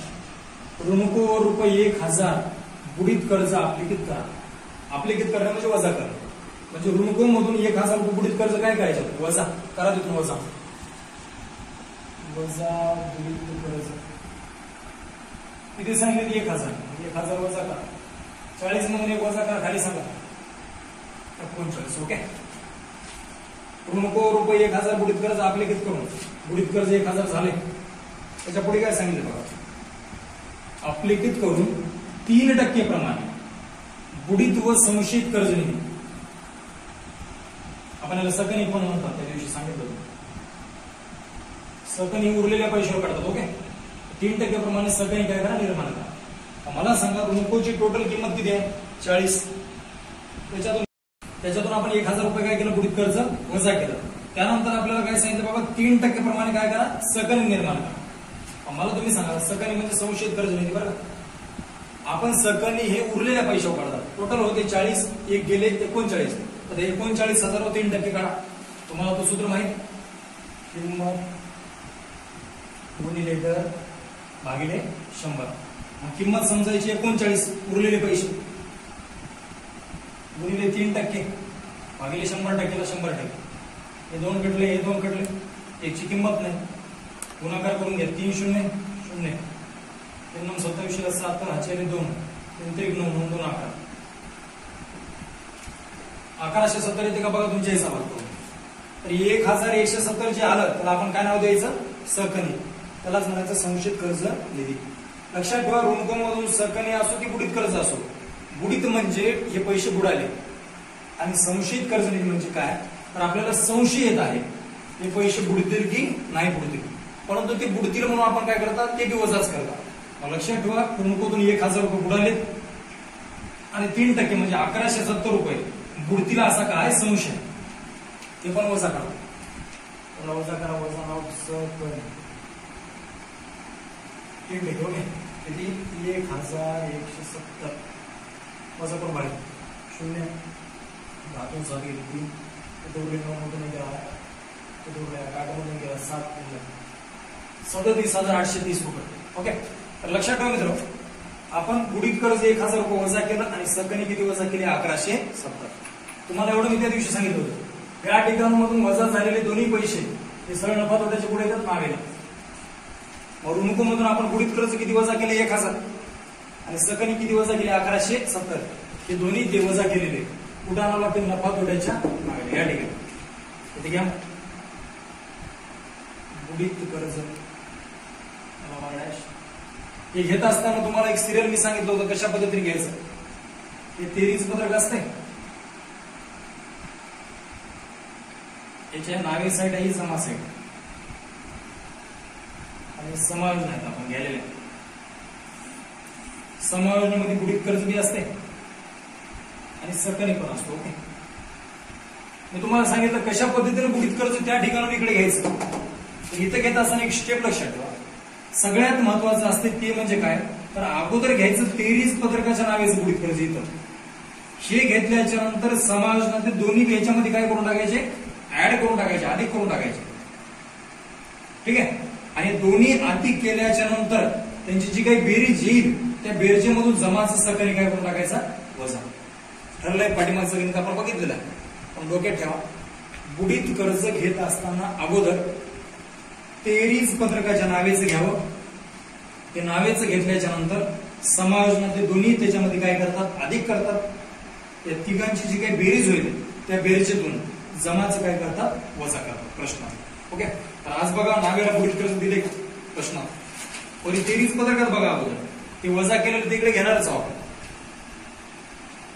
ऋणको रुपये 1,000 बुडीत कर्ज आपलेकीत करा. आपलेकीत करणं म्हणजे वजा करणं. म्हणजे ऋणको मधून 1,000 रुपये बुडीत कर्ज काय करायचं? वजा करा. तिथून वजा बुडीत कर्ज किती सांगितले? 1,000. 1,000 वजा करा. 40 मधून 1 वजा करा. खाली सांगा 39. ओके. ऋणको रुपये 1,000 बुडीत कर्ज आपलेकीत करून बुडीत कर्ज 1,000 झाले. त्याच्या पुढे काय सांगितलं बघा. आपलेकीत करून 3% प्रमाणे बुडीत व संशयित कर्ज निधी. आपण याला सकनी पण म्हणतात. त्या दिवशी सांगितलं सकनी उरलेल्या पैशावर काढतात. ओके. 3% प्रमाणे सकनी काय करा? निर्माण करा. मला सांगा ऋणकोची टोटल किंमत किती आहे? 40. त्याच्यातून आपण 1,000 रुपये काय केलं? बुडीत कर्ज वजा केलं. त्यानंतर आपल्याला काय सांगितलं बाबा? 3% प्रमाणे काय करा? सकनी निर्माण करा. मला तुम्ही सांगा सकनी म्हणजे संशयित कर्ज निधी. बरं आपण सकनी हे उरलेल्या पैशावर काढतात. टोटल होते 40. एक गेले 39. तर 39,000 वर 3% काढा. तुम्हाला तो सूत्र माहित. किंमत गुणिले दर भागिले 100. किंमत समजायची 39 उरलेले पैसे गुणिले 3% भागिले 100%ला 100%. हे 2 कटले, हे 2 कटले, एकची किंमत नाही. गुणाकार करून घ्या. 3 0 0 3 27 7 हाचे 2 3 3 9 9 2 11. 1170 येते का बघा तुमच्या हिसाबात. तर 1,170 जे आलं तर आपण काय नाव द्यायचं? सकनी. त्यालाच म्हणायचं संशयित कर्ज निधी. लक्षात ठेवा, ऋणकोमधून सकनी असो की बुडीत कर्ज असो, बुडीत म्हणजे हे पैसे बुडाले आणि संशयित कर्ज निधी म्हणजे काय, तर आपल्याला संशय येत आहे हे पैसे बुडतील की नाही बुडतील, परंतु ते बुडतील म्हणून आपण काय करतात, ते बी वजाच करतात. मग लक्षात ठेवा, ऋणकोतून 1000 रुपये बुडालेत आणि 3% म्हणजे 1170 रुपये बुडतील असा काय संशय, ते पण वजा करा. वजा करा, वजा नाव सकनी. ओके, किती 1170 वजा करून बाहेर 0 धातून 7 गेली 3 दोरले 9 मधून गेला दोरले 8 मधून गेला 7 37,830 रुपये. ओके, तर लक्षात ठेवा मित्र, आपण बुडीत कर्ज 1000 रुपये वजा केलं आणि सकनी किती वजा केली, 1170. तुम्हाला एवढं मी त्या दिवशी सांगितलं होतं, या ठिकाणांमधून वजा झालेले दोन्ही पैसे हे सरळ नफा तोट्याच्या पुढे येतात नावेला. मग ऋणकोमधून आपण बुडीत कर्ज किती वजा केले, 1000 आणि सकनी किती वजा केली, 1170. हे दोन्ही ते वजा केलेले कुठं आणावं लागते, नफा तोट्याच्या नावेला. या ठिकाणी इथे घ्या बुडीत कर्ज. हे घेत असताना तुम्हाला एक सिरियल मी सांगितलं होतं कशा पद्धतीने घ्यायचं. हे 23 पत्रक असते, याच्या नावे साईड आहे जमा साईड आणि समायोजन आहेत आपण घ्यायला. समायोजनामध्ये बुडीत कर्ज बी असते आणि सकनी पण असतो. ओके, मी तुम्हाला सांगितलं कशा पद्धतीने बुडीत कर्ज त्या ठिकाणी इकडे घ्यायचं. तर इथं घेत असताना एक स्टेप लक्षात ठेवा, सगळ्यात महत्वाचं असते ते म्हणजे काय, तर अगोदर घ्यायचं 23 पत्रकाच्या नावेचं बुडीत कर्ज. इथं हे घेतल्याच्या नंतर समायोजनाचे दोन्ही याच्यामध्ये काय करून टाकायचे, ऍड करून टाकायचे, अधिक करून टाकायचे. ठीक आहे, आणि दोन्ही अधिक केल्याच्या नंतर त्यांची जी काही बेरीज येईल त्या बेरजेमधून जमाचं सकनी काय करून टाकायचा, वजा. ठरलंय, पाठीमागचं गणित आपण बघितलेलं आहे. पण डोक्यात ठेवा, बुडीत कर्ज घेत असताना अगोदर 23 पत्रकाच्या नावेचं घ्यावं. ते नावेचं घेतल्याच्या नंतर समायोजनाचे दोन्ही त्याच्यामध्ये काय करतात, अधिक करतात. त्या तिघांची जी काही बेरीज होईल त्या बेरजेतून जमाचं काय करतात, वजा करतात. प्रश्न. ओके, तर आज बघा नावेला बुडीत कर्ज दिले प्रश्न, पण 23 पत्रकात बघा अगोदर ते वजा केलेलं तिकडे घेणारच आहोत.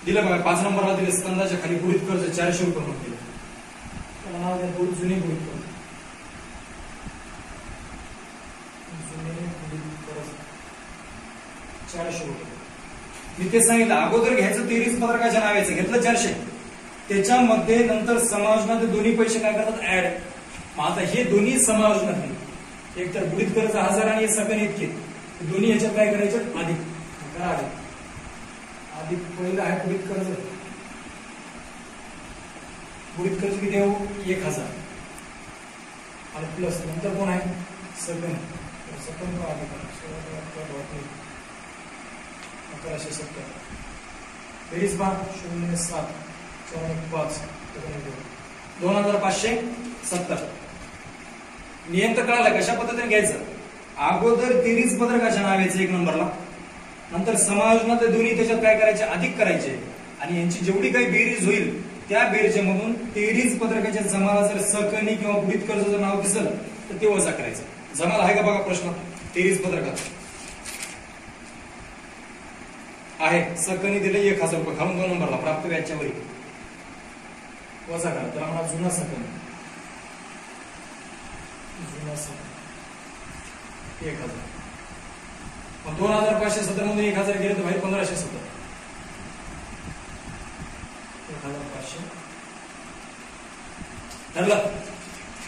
दिलं बघा 5 नंबरला दिले, स्कंदाच्या खाली बुडीत कर्ज 400 रुपये म्हणून दिलं. त्याला नाव द्या जुने बुडीत कर्ज. 400 रुपये. मी ते सांगितलं अगोदर घ्यायचं 23 पत्रकाच्या नावेचं, घेतलं 400. त्याच्यामध्ये नंतर समायोजनाचे दोन्ही पैसे काय करतात, ऍड. मग आता हे दोन्ही समायोजनात एक तर बुडीत कर्ज 1000 आणि सकनी इतके, दोन्ही याच्यात काय करायचे, अधिक करा. अधिक पहिलं आहे बुडीत कर्ज. बुडीत कर्ज किती आहे, 1000 आणि प्लस नंतर कोण आहे, सकनी. सकनी तो अधिक 1170. बेरीज 07 4 2570. नियम तर कळाला कशा पद्धतीने घ्यायचं. अगोदर 23 पत्रकाच्या नावेचं 1 नंबरला, नंतर समायोजनात दोन्ही त्याच्यात काय करायचे, अधिक करायचे आणि यांची जेवढी काही बेरीज होईल त्या बेरजेमधून 23 पत्रकाच्या जमाला जर सकनी किंवा बुडीत कर्जाचं नाव दिसल तर ते वजा करायचं. जमाला आहे का बघा प्रश्न, 23 पत्रकात आहे. सकनी दिले 1000 रुपये, खालून 2 नंबरला प्राप्त व्याजच्या वरी वजा करा. तर आम्हाला जुना सकनी 1000. मग 2570 मधून 1000 गेले तर बाहेर 1570. 1500 ठरलं.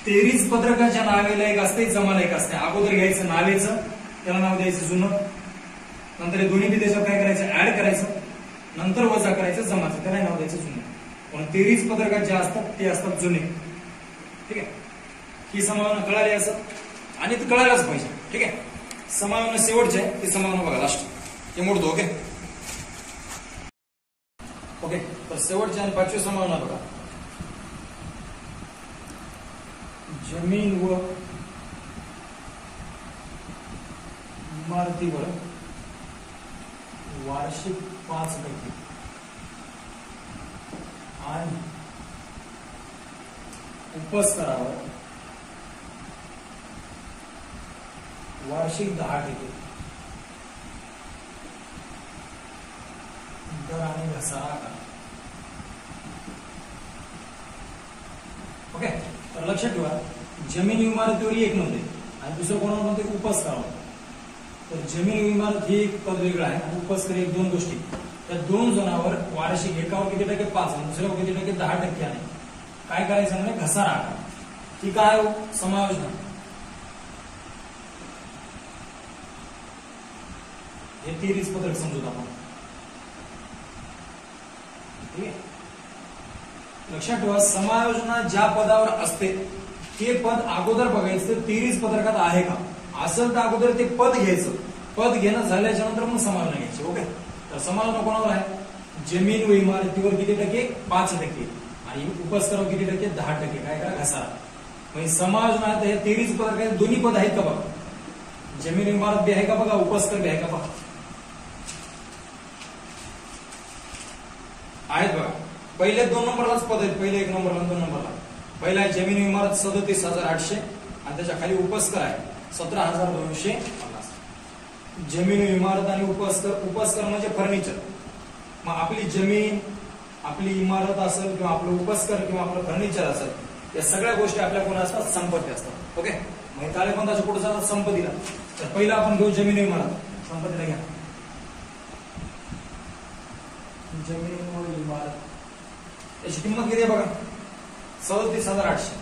23 पत्रकाच्या नावेला एक असते, जमाला एक असते. अगोदर घ्यायचं नावेचं, त्याला नाव द्यायचं जुनं, नंतर हे दोन्ही बी त्याच्यावर काय करायचं, ऍड करायचं, नंतर वजा करायचं जमाचं, त्याला नाव द्यायचं जुनं. पण 23 पत्रकात जे असतात ते असतात जुने. ठीक आहे, ही समावना कळाली असं आणि ते कळायलाच पाहिजे. ठीक आहे, समावना शेवटचे आहे ते समावना बघा लास्ट, हे मोडतो. ओके ओके, तर शेवटचे आणि 5वी समावना बघा. जमीन व इमारतीवर वार्षिक 5% आणि उपस्तरावर वार्षिक 10% दर आणि घसारा आकार. ओके, तर लक्षात ठेवा जमीन इमारतीवर एक नोंद आहे आणि दुसरं कोणावर नोंद आहे? उपस्करावर. तर जमीन इमारत ही एक पद वेगळं आहे आणि उपस्कर एक दोन गोष्टी. त्या दोन जणांवर वार्षिक एकावर किती टक्के 5 आणि दुसऱ्यावर किती टक्के 10% आहे. काय करायचं म्हणजे घसारा आकार. ही काय समायोजन. हे तिरीच पत्रक समजूत आपण. ठीक आहे, लक्षात ठेवा समायोजना ज्या पदावर असते ते पद अगोदर बघायचं तिरीच पत्रकात आहे का. असेल तर अगोदर ते पद घ्यायचं. पद घेणं झाल्याच्या नंतर मग समायोजन घ्यायचे. ओके, तर समायोजन कोणावर आहे? जमीन व इमारतीवर किती टक्के? 5% आणि उपस्करावर किती टक्के? 10%. काय करा? घसारा. म्हणजे समायोजन आहे तर हे तिरीच पत्रक दोन्ही पद आहेत का बघा. जमीन इमारत बी आहे का बघा, उपस्कर बी आहे का बघा. आहेत बघा. पहिले 2 नंबरलाच पद आहेत. पहिले 1 नंबरला 2 नंबरला. पहिला आहे जमीन इमारत 37,800 आणि त्याच्या खाली उपस्कर आहे 17,250. जमीन इमारत आणि उपस्कर म्हणजे फर्निचर. मग आपली जमीन, आपली इमारत असेल किंवा आपलं उपस्कर किंवा आपलं फर्निचर असेल या सगळ्या गोष्टी आपल्या कोणा असतात? संपत्ती असतात. ओके, मग ताळेबंदाच्या पुढे जातात संपत्तीला. तर पहिला आपण घेऊ जमीन इमारत. संपत्तीला घ्या जमीन व इमारत. त्याची किंमत किती आहे बघा? 37,800.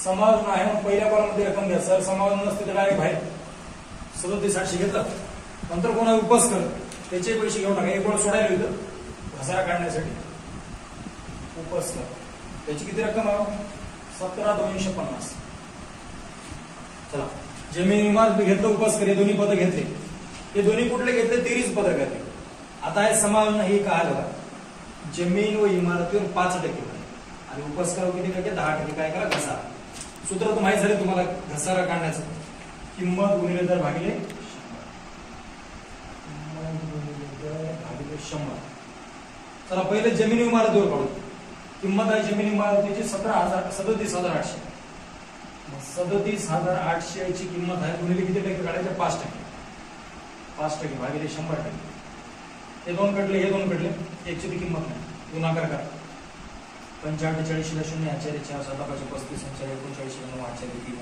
समायोजन आहे मग पहिल्या कॉलममध्ये रक्कम घ्या. सर समायोजन नसते तर डायरेक्ट बाहेर 37,800 घेतलं. नंतर कोणा उपस्कर त्याचे पैसे घेऊन टाका. एक वेळ सोडायला होतं घसारा काढण्यासाठी. उपस्कर त्याची किती रक्कम आहे? 17,250. चला, जमीन इमारत घेतलं, उपस्कर हे दोन्ही पद घेतले. हे दोन्ही कुठले घेतले? तिरीच पद घेतले. आता हे समायोजन हे काय बघा. जमीन व इमारतीवर 5% आणि उपस्करावर किती टक्के? 10%. काय करा? घसारा. सूत्र तर माहित झाले तुम्हाला घसारा काढण्याचं. किंमत गुणिले दर भागिले 100. चला पहिले जमीन इमारतीवर काढू. किंमत आहे जमीन इमारतीची 37,800. 37,800 ची किंमत आहे गुणिले किती टक्के काढायचे? 5%. 5% भागिले 100%. हे दोन कटले, हे दोन कटले, एकची ती किंमत नाही. गुणाकार करा. 45 ला 0 आचार्य 4 7 35 39 9 आचार्य 3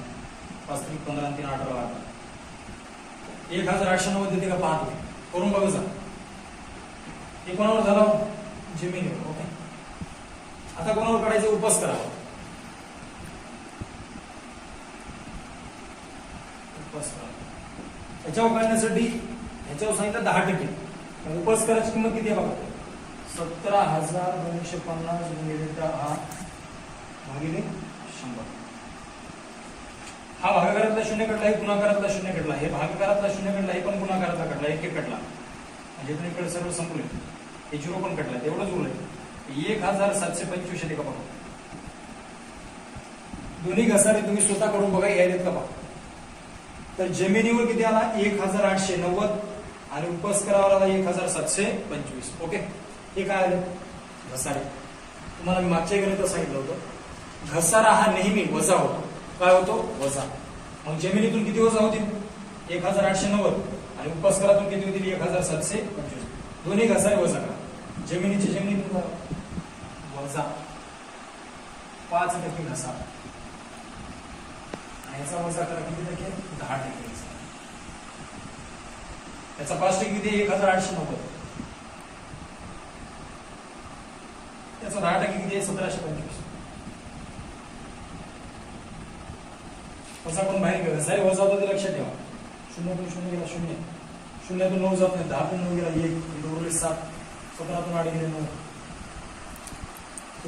5 3 15 3 18 1890 देते का? पाहतो करून बघा. हे कोणावर झालं? जमिनीवर. ओके, आता कोणावर काढायचं? उपस्करावर. याच्यावर काढण्यासाठी ह्याच्यावर सांगितलं 10%. उपस्कराची किंमत किती आहे बघा? 17,250 गुणिले 10 भागिले 100. हा भागाकारातला 0 कटला, हे गुणाकारातला 0 कटला, हे भागाकारातला 0 कटला, हे पण गुणाकारातला कटला, एक कटला. म्हणजे इकडे सर्व संपले. हे 0 पण कटला, तेवढंच उरलंय. 1,725 येते का बघा. दोन्ही घसारे तुम्ही स्वतः करून बघा यायलेत का बघा. तर जमिनीवर किती आला? 1,890 आणि उपस्करावर आला 1,725. ओके, हे काय आले? घसारे. तुम्हाला मी मागच्या गणितात सांगितलं होतं घसारा हा नेहमी वजा होतो. काय होतो? वजा. मग जमिनीतून किती वजा होतील? 1,890 आणि उपस्करातून किती होतील? 1,725. दोन्ही घसारे वजा करा. जमिनीची जमिनीतून वजा 5% घसारा. याचा वजा करा किती टक्के? 10%. याचा 5% किती? 1,890. त्याचा 10% किती आहे? 1,725. वजा पण बाहेर गेला. सारे वजा होता ते लक्षात ठेवा. 0 0 गेला 0, 0 9 जात नाही, 10 9 गेला 1, उरले 7, 17 8 गेले 9,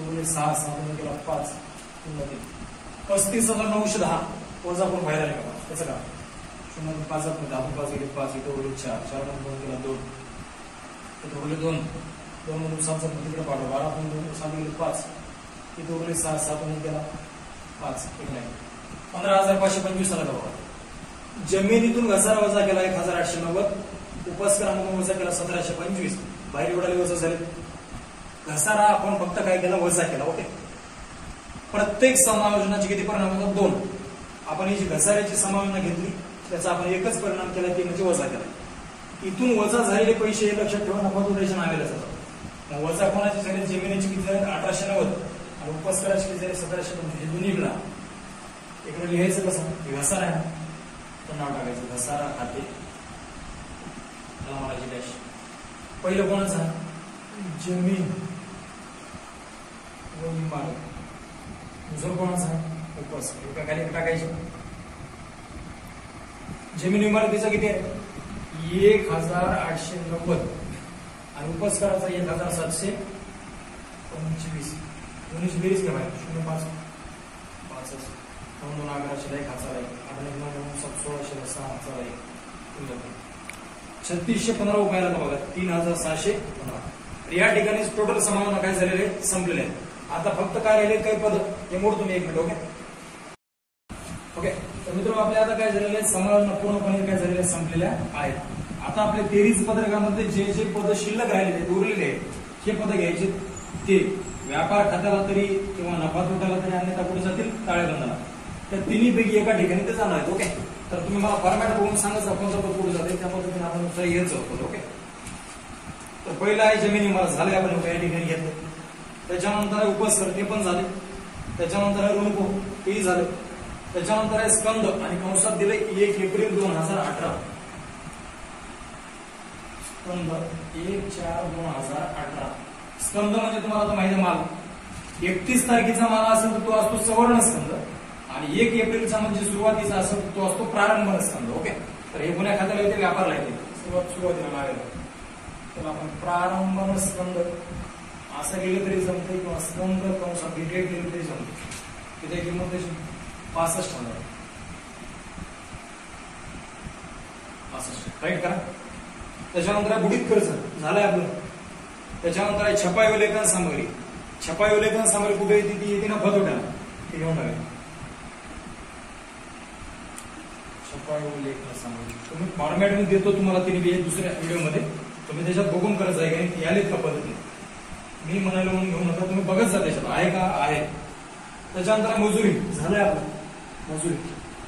उरले 6, 7 गेला 5, 35,910. वजा पण बाहेर आले का? कसं का? 0 5 जात नाही, 10 5 गेले 5, इथं उरले 4, 4 2 गेला 2, इथं उरले 2, 2 मधून 7 जात तिकडे पाठव, 12 2 7 गेले 5, इथं उरले 6, 7 गेला 5, एक नाही. 15,525 आला बाबा. जमिनीतून घसारा वजा केला 1,890, उपस्करामधून वजा केला 1,725, बाहेर एवढाले वजा झाले. घसारा आपण फक्त काय केला? वजा केला. ओके, प्रत्येक समायोजनाची किती परिणाम होतात? 2. आपण ही जी घसाऱ्याची समायोजना घेतली त्याचा आपण एकच परिणाम केला की म्हणजे वजा केला. इथून वजा झालेले पैसे हे लक्षात ठेवा नफा तोट्याच्या नावाला जातात. मग वजा कोणाची झाली, जमिनीची किती झाली 1890 आणि उपस्कराची किती झाली 1790. हे दोन्ही इकडे लिहायचं कसं, घसारा आहे तर नाव टाकायचं घसारा खाते लाभांश डॅश. पहिलं कोणाचं जमीन व इमारत, दुसरं कोणाचा उपस, एका खाली टाकायचे. जमीन इमारतीचा किती आहे 1890 आणि उपस्कराचा 1725. दोन्ही बेरीज घ्या 05 5 2 11 1 हजार 3615 रुपयाला बघा 3615. या ठिकाणी टोटल समाधान काय झालेले संपलेले आहे. आता फक्त काय राहिले काही पद हे मोड तुम्ही 1 मिनिट. ओके ओके तर मित्रांनो आपल्या आता काय झालेले समाधान पूर्णपणे काय झालेले संपलेल्या आहेत. आता आपल्या 23 पत्रकामध्ये जे जे पद शिल्लक राहिलेले उरलेले हे पद घ्यायचे. ते व्यापार खात्याला तरी किंवा नफा तोट्याला तरी अन्यथा कुठे जातील ताळेबंदाला. तर तिन्ही पैकी एका ठिकाणी ते जाणार आहेत. ओके तर तुम्ही मला फॉर्मॅट बघून सांगायचं कोणतं पद कुठे जाते त्या पद्धतीने आपण घ्यायचं होतं. ओके तर पहिलं आहे जमीन इमारत झाले आपण या ठिकाणी घेतलं. त्याच्यानंतर उपस्कर ते पण झाले. त्याच्यानंतर आहे ऋणको तेही झाले. त्याच्यानंतर आहे स्कंद आणि कंसात दिले 1 एप्रिल 2018. स्कंद 1/4/2018. स्कंद म्हणजे तुम्हाला आता माहिती माल 31 तारखेचा माल असेल तर तो असतो सवर्ण स्कंद आणि 1 एप्रिलचा म्हणजे सुरुवातीचा असेल तर तो असतो प्रारंभ स्कंद. ओके तर हे गुन्ह्या खात्याला येते व्यापारला येते सुरुवातीला मागायला. तर आपण प्रारंभ स्कंद असं लिहिलं तरी जमते किंवा स्कंद कंसात डिटेल लिहिलं तरी जमते. तिथे किंमत त्याची 65,000 राईट करा. त्याच्यानंतर बुडीत खर्च झालाय आपलं. त्याच्यानंतर आहे छपाई उल्लेखन सामग्री. छपाई उल्लेखन सामग्री कुठे येते ती येते नफा तोट्याला. ती घेऊन टाका छपाई उल्लेखन सामग्री. तुम्ही फॉर्मॅट मध्ये देतो तुम्हाला तिने दुसऱ्या व्हिडिओमध्ये तुम्ही त्याच्यात बघून करत जाय की यालेत का पद्धतीने. मी म्हणायला म्हणून घेऊ नका तुम्ही बघत जा त्याच्यात आहे का आहे. त्याच्यानंतर मजुरी झालंय आपलं मजुरी.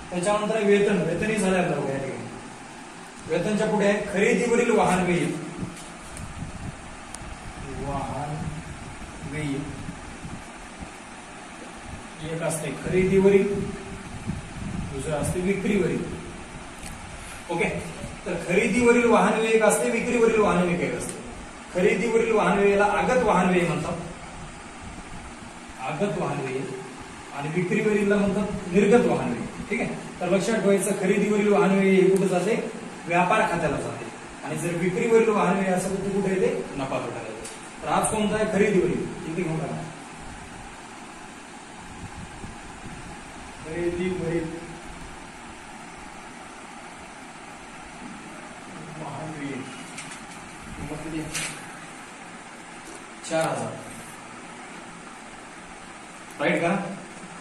त्याच्यानंतर वेतन वेतनही झालंय आपलं या ठिकाणी. वेतनच्या पुढे आहे खरेदीवरील वाहन व्यय. वाहन व्यय एक असते खरेदीवरील दुसरं असते विक्रीवरील. ओके तर खरेदीवरील वाहन व्यय एक असते विक्रीवरील वाहन व्यय एक असते. खरेदीवरील वाहन व्ययाला आगत वाहन व्यय म्हणतात. आगत वाहन व्यय आणि विक्रीवरील म्हणतात निर्गत वाहन व्यय. ठीक आहे तर लक्षात ठेवायचं खरेदीवरील वाहन व्यय हे कुठे जाते व्यापार खात्याला जाते आणि जर विक्रीवरील वाहन व्यय असेल तर कुठे येते नफा तोट्याला येते. तर आज कोणता आहे खरेदीवरील इथे घेऊन टाका. खरेदीवरील वाहन व्यय किंमत किती 4,000 राईट का.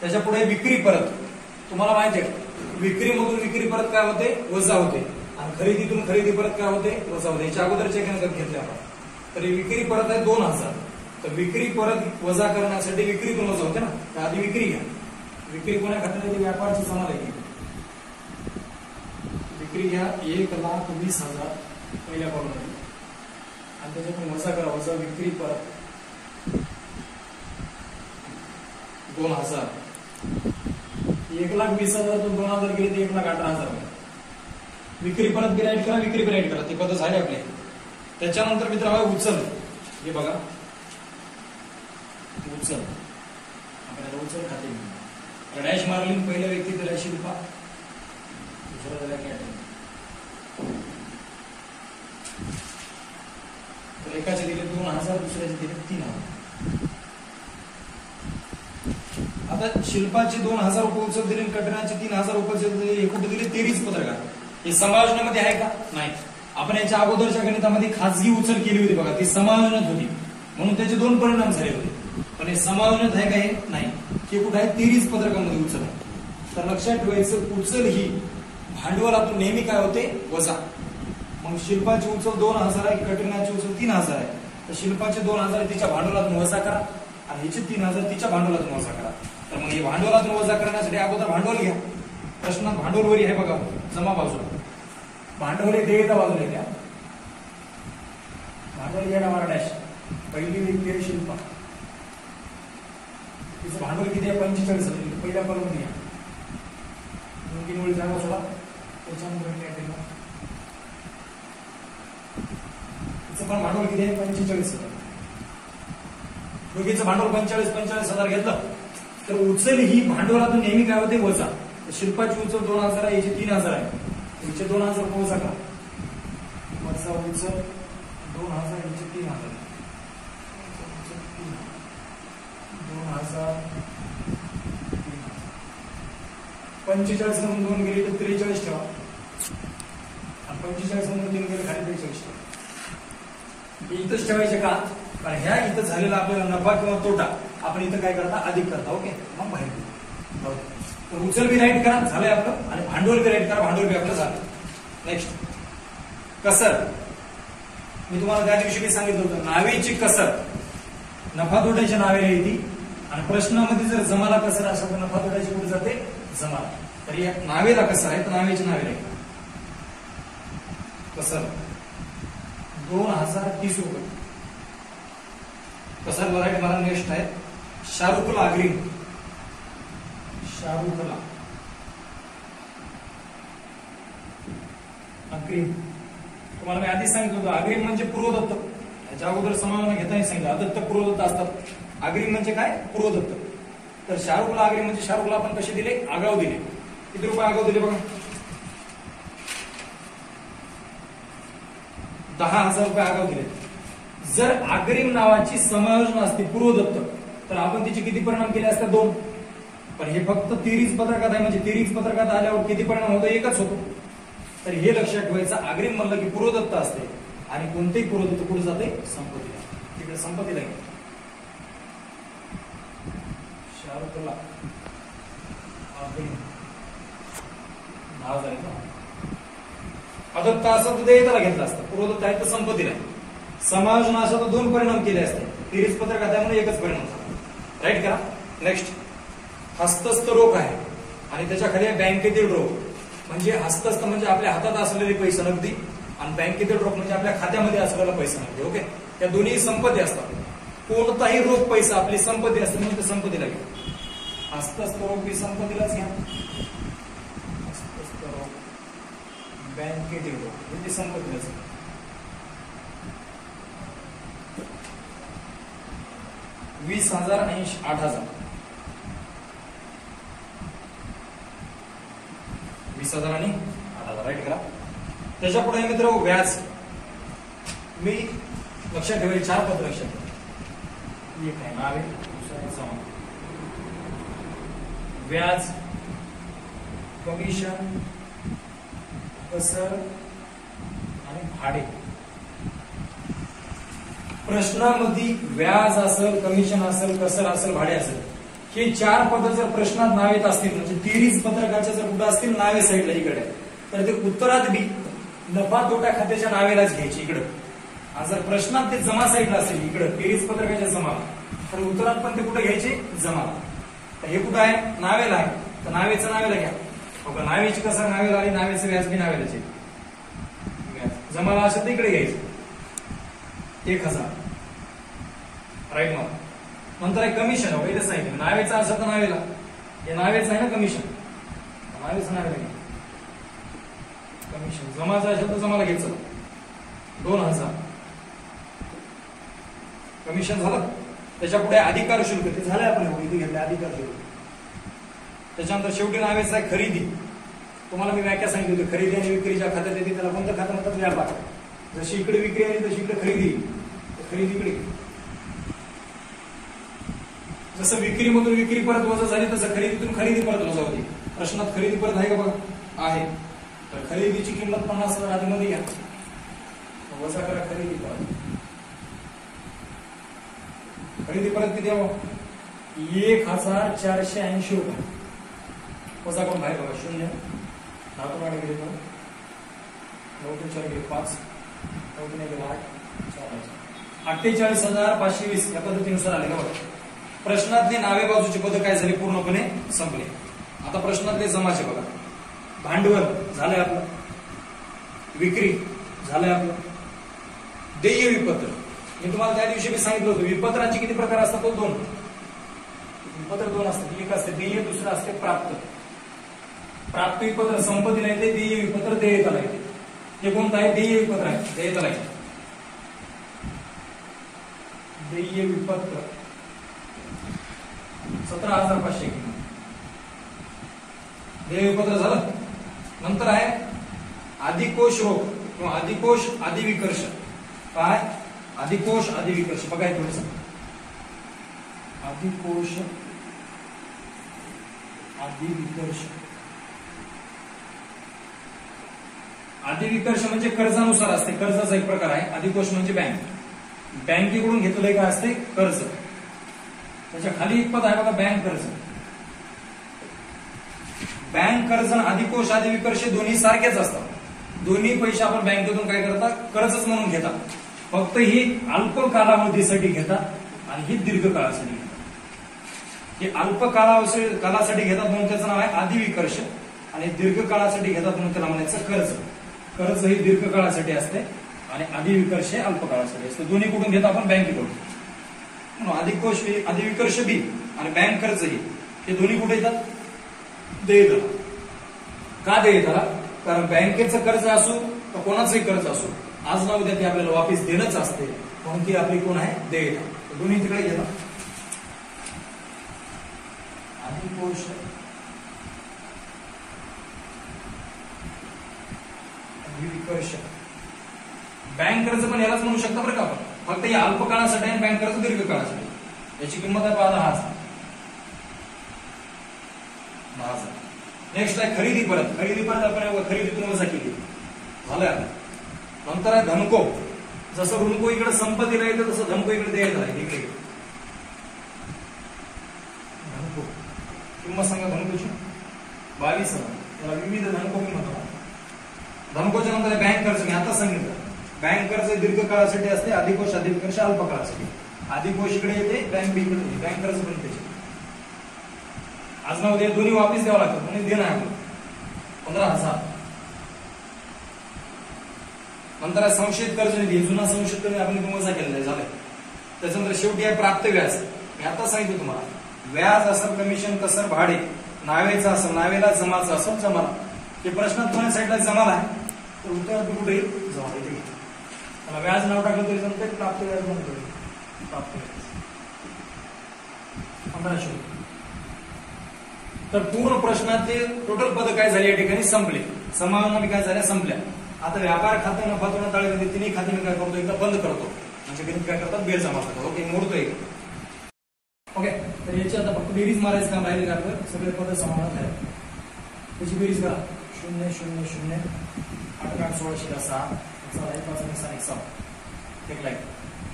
त्याच्या पुढे विक्री परत. तुम्हाला माहिती आहे विक्रीमधून विक्री परत काय होते वजा होते आणि खरेदीतून खरेदी परत काय होते वजा होते. याच्या अगोदरच्या घेतले आपण. तर विक्री परत आहे 2,000. तर विक्री परत वजा करण्यासाठी विक्रीतून वजा होते ना. तर आधी विक्री घ्या. विक्री कोणा खात्यात व्यापारची जमा लागेल. विक्री घ्या 1,20,000 पहिल्या कॉलमध्ये आणि त्याच्यातून वजा करा वजा विक्री परत 2,000. 1,20,000 तून 2,000 गेले ते 1,18,000. विक्री परत बिराईट करा विक्री बिराईट करा ती पद्धत झाली आपली. त्याच्यानंतर मित्र उचल. हे बघा उचल आपल्याला उचल खाते डॅश मारली. पहिल्या व्यक्ती दिला शिल्पा दुसरा दिला कॅटरिंग. तर एकाचे दिले 2,000 दुसऱ्याचे दिले 3,000. आता शिल्पाचे 2,000 रुपये उचल दिले कटराचे 3,000 रुपये दिले. हे कुठे दिले 23 पत्रकार. हे समायोजनामध्ये आहे का नाही. आपण याच्या अगोदरच्या गणितामध्ये खाजगी उचल केली होती बघा ती समायोजनात होती म्हणून त्याचे 2 परिणाम झाले होते. पण हे समायोजनात आहे का हे नाही. हे कुठे आहे 23 पत्रकामध्ये उचल आहे. तर लक्षात ठेवायचं उचल ही भांडवलातून नेहमी काय होते वजा. मग शिल्पाची उचल 2,000 आहे कटरीनाची उचल 3,000 आहे. तर शिल्पाचे 2,000 तिच्या भांडवलातून वजा करा आणि हिचे 3,000 तिच्या भांडवलातून वजा करा. तर मग हे भांडवलातून वजा करण्यासाठी अगोदर भांडवल घ्या. प्रश्नात भांडवलवरी आहे बघा, जमा बाजूला भांडवली देयता बाजूला येत्या. भांडवल घ्या ना डॅश. पहिली व्यक्ती आहे शिल्पा, तिचं भांडवल किती आहे 45. पहिल्या कॉलम घ्या, 2-3 वेळी जागा सोडा, त्याच्यानंतर तिचं पण भांडवल किती आहे 45,000. दोघीचं भांडवल 45,000 घेतलं तर उचल ही भांडवलातून नेहमी काय होते वजा. शिल्पाची उचल 2,000 आहे, याची 3,000 आहे, याचे 2,000 वजा करा, वजा उचल 2,000 याची 3,000 2,000 45 मधून 2 गेली तर 43 ठेवा, आणि 45 मधून 3 गेले खाली 43 ठेवा. इथंच ठेवायचे का, कारण ह्या इथं झालेला आपल्याला नफा किंवा तोटा आपण इथं काय करता अधिक करता. ओके, मग बाहेर तर उचल बी राईट करा, झालंय आपलं, आणि भांडवल बी राईट करा, भांडवल बी आपलं झालं. नेक्स्ट कसर. मी तुम्हाला त्या दिवशी सांगितलं होतं नावेची कसर नफा तोट्याच्या नावेला येते, आणि प्रश्नामध्ये जर जमाला कसर असेल तर नफा तोट्याची कुठे जाते जमाला. तर या नावेला कसर आहे तर नावेच्या नावेला येते कसर 2,030 रुपये. कसर राईट. मला नेक्स्ट आहे शाहरुखला अग्रिम. शाहरुखला अग्रिम तुम्हाला मी आधीच सांगितलं होतं अग्रिम म्हणजे पूर्वदत्त. याच्या अगोदर समाधान घेताना सांगितलं अदत्त पूर्वदत्त असतात. अग्रिम म्हणजे काय पूर्वदत्त. तर शाहरुखला अग्रिम म्हणजे शाहरुखला आपण कसे दिले आगाऊ दिले. किती रुपये आगाऊ दिले बघा 10,000 रुपये आगाऊ दिले. जर अग्रिम नावाची समायोजन असते पूर्वदत्त तर आपण तिचे किती परिणाम केले असतात 2. पण हे फक्त तिरीज पत्रकात आहे, म्हणजे तिरीज पत्रकात आल्यावर किती परिणाम होतो एकच होतो. तर हे लक्षात ठेवायचं अग्रिम म्हणलं की पूर्वदत्त असते, आणि कोणतेही पूर्वदत्त कुठे जाते संपत्तीला. तिकडे संपत्तीला गेले. शाहरुखला अग्रिम 10,000 अदत्त असं तर देयताला घेतलं असतं, पूर्वदत्त आहे तर संपत्तीला. समायोजन असं तर 2 परिणाम केले असते, तिरीज पत्रकात आहे म्हणून एकच परिणाम झाला. राईट करा. नेक्स्ट हस्तस्थ रोख आहे, आणि त्याच्या खाली बँकेतील रोख. म्हणजे हस्तस्थ म्हणजे आपल्या हातात असलेले पैसे नगदी, आणि बँकेतील रोख म्हणजे आपल्या खात्यामध्ये असलेला पैसा नगदी. ओके, त्या दोन्ही संपत्ती असतात. कोणताही रोख पैसा आपली संपत्ती असते म्हणून ते संपत्तीला घ्या. हस्तस्थ रोख ही संपत्तीलाच घ्या. हस्तस्थ रोख बँकेतील रोख म्हणजे संपत्तीलाच घ्या. $20,000 आणि 8,000. 20,000 आणि 8,000 राईट करा. त्याच्या पुढे मित्र व्याज. मी लक्षात ठेवायचे 4 पद लक्षात ठेवा. एक आहे नावे, दुसरा आहे जमा. व्याज, कमिशन, कसर आणि भाडे. प्रश्नामध्ये व्याज असेल, कमिशन असेल, कसर असेल, भाडे असेल, हे 4 पद जर प्रश्नात नावेत असतील म्हणजे तिरीज पत्रकाच्या जर कुठं असतील नावे साईडला इकडे, तर ते उत्तरात बी नफा तोटा खात्याच्या नावेलाच घ्यायची इकडं. आणि जर प्रश्नात ते जमा साईडला असेल इकडं तिरीज पत्रकाच्या जमाला, तर उत्तरात पण ते कुठे घ्यायचे जमाला. तर हे कुठं आहे नावेला आहे, तर नावेचं नावेला घ्या. बघा नावेची कसर नावेला आली, नावेचं व्याज बी नावेलाच आहे. जमाला असेल तर इकडे घ्यायचं 1,000 राईट. मग नंतर आहे कमिशन. पहिलेच सांगितलं नावेचा असेल तर नावेला, हे नावेच आहे ना कमिशन, नावेचं नावेला घ्या कमिशन. जमाचा असेल तर जमाला घ्यायचं 2,000 कमिशन झालं. त्याच्या पुढे अधिकार शुल्क ते झालंय आपल्याला इथे घेतलं अधिकार शुल्क. त्याच्यानंतर शेवटी नावेचं आहे खरेदी. तुम्हाला मी व्याख्या सांगितली होती खरेदी आणि विक्रीच्या खात्यात येते, त्याला कोणतं खातं म्हणतात व्यापार. जशी इकडे विक्री आली तशी इकडे खरेदी, खरेदी इकडे. जसं विक्रीमधून विक्री परत वजा झाली तसं खरेदीतून खरेदी परत वजा होती. प्रश्नात खरेदी परत आहे का बघा आहे, तर खरेदीची किंमत 50,000 आधीमध्ये घ्या, वजा करा खरेदी परत. खरेदी परत किती द्यावं 1,480 रुपये. वजा करून बाहेर बघा 0 धातून वाढ गेले तर 9 ते 4 गेले 5 9 ते गेले 8 48,520 या पद्धतीनुसार आले का बघा. प्रश्नातले नावे बाजूची पद काय झाली पूर्णपणे संपले. आता प्रश्नातले जमाचे बघा. भांडवल झालंय आपलं, विक्री झालंय आपलं, देय विपत्र. मी तुम्हाला त्या दिवशी मी सांगितलं होतं विपत्रांचे किती प्रकार असतात, तो 2 विपत्र 2 असतात. एक असते देय, दुसरं असते प्राप्त. प्राप्त विपत्र संपत्तीला येते, देय विपत्र देयताला येते. हे कोणतं आहे? देय विपत्र आहे, देयताला येते. देय विपत्र 17,500 किंमत. देय विपत्र झालं. नंतर आहे अधिकोष रोख किंवा अधिकोष अधिविकर्ष. काय? अधिकोष अधिविकर्ष. बघा थोडस अधिकोष अधिविकर्ष. अधिविकर्ष म्हणजे कर्जानुसार असते, कर्जाचा एक प्रकार आहे. अधिकोष म्हणजे बँकेकडून घेतलेलं काय असते? कर्ज. त्याच्या खाली एक पद आहे बघा, बँक कर्ज. बँक कर्ज आणि अधिकोष अधिविकर्ष दोन्ही सारखेच असतात. दोन्ही पैसे आपण बँकेतून काय करतात? कर्जच म्हणून घेतात. फक्त ही अल्प कालावधीसाठी घेतात आणि ही दीर्घ काळासाठी घेतात. हे अल्प कालासाठी घेतात म्हणून त्याचं नाव आहे अधिविकर्ष, आणि दीर्घ काळासाठी घेतात म्हणून त्याला म्हणायचं कर्ज. कर्ज ही दीर्घ काळासाठी असते आणि अधिविकर्ष हे अल्प काळासाठी असते. दोन्ही कुठून घेतात? आपण बँकेकडून. म्हणून अधिकोष अधिविकर्ष बी आणि बँक कर्ज हे दोन्ही कुठे येतात? देयताला. का देयताला? कारण बँकेचं कर्ज असो तर कोणाचंही कर्ज असो, आज ना उद्या ते आपल्याला वापस देणंच असते, म्हणून ती आपली कोण आहे? देयता. दोन्ही तिकडे घेतात. अधिकोष अधिविकर्ष. बँक कर्ज पण यालाच म्हणू शकता बरं का आपण. फक्त या अल्प काळासाठी आणि बँक कर्ज दीर्घ काळासाठी. याची किंमत आहे 10,000. नेक्स्ट आहे खरेदी परत. खरेदी परत आपण खरेदीतून वजा केली, झालं आता. नंतर आहे धनको. जसं ऋणको इकडे संपत्तीला येतं तसं धनको इकडे द्यायला आहे. इकडे धनको किंमत सांगा धनकोची 22,000. त्याला विविध धनको मी म्हणतो. धनकोच्या नंतर बँक कर्ज. मी आता सांगितलं बँक कर्ज दीर्घ काळासाठी असते, अधिकोष अधिविकर्ष अल्प काळासाठी. अधिकोष इकडे येते, बँक इकडे येते. बँक कर्ज पण त्याचे आज ना उद्या दोन्ही वापस द्यावं लागतं, म्हणून देणं आहे आपलं 15,000. नंतर संशयित कर्ज निधी. जुना संशयित कर्ज आपण वजा केलेला आहे, झालंय. त्याच्यानंतर शेवटी आहे प्राप्त व्याज. मी आता सांगितलं तुम्हाला, व्याज असेल, कमिशन कसर, भाडे, नावेचा असेल, नावेला, जमाचा असेल, जमाला. हे प्रश्नात दोन्ही साईडला जमाला आहे, तर उत्तर कुठे येईल? जमा येते. त्याला व्याज नाव टाकलं तरी जमते, प्राप्त व्याज म्हणतो. प्राप्त व्याज 1500 रुपये. तर पूर्ण प्रश्नाचे टोटल पद काय झाले या ठिकाणी? संपले. समाधान काय झाल्या? संपल्या. आता व्यापार खाते, नफा तोटा, ताळेबंद तिन्ही खाते मी काय करतो? एकदा बंद करतो. म्हणजे गणित काय करतात? बेर जमा करतात. ओके, मोडतो एक. ओके, तर याची आता फक्त बेरीज मारायचं काम राहिले. आपलं सगळे पद समाधान आहे. त्याची बेरीज करा. 0 0 0 8 8 16 6 5 5 6 1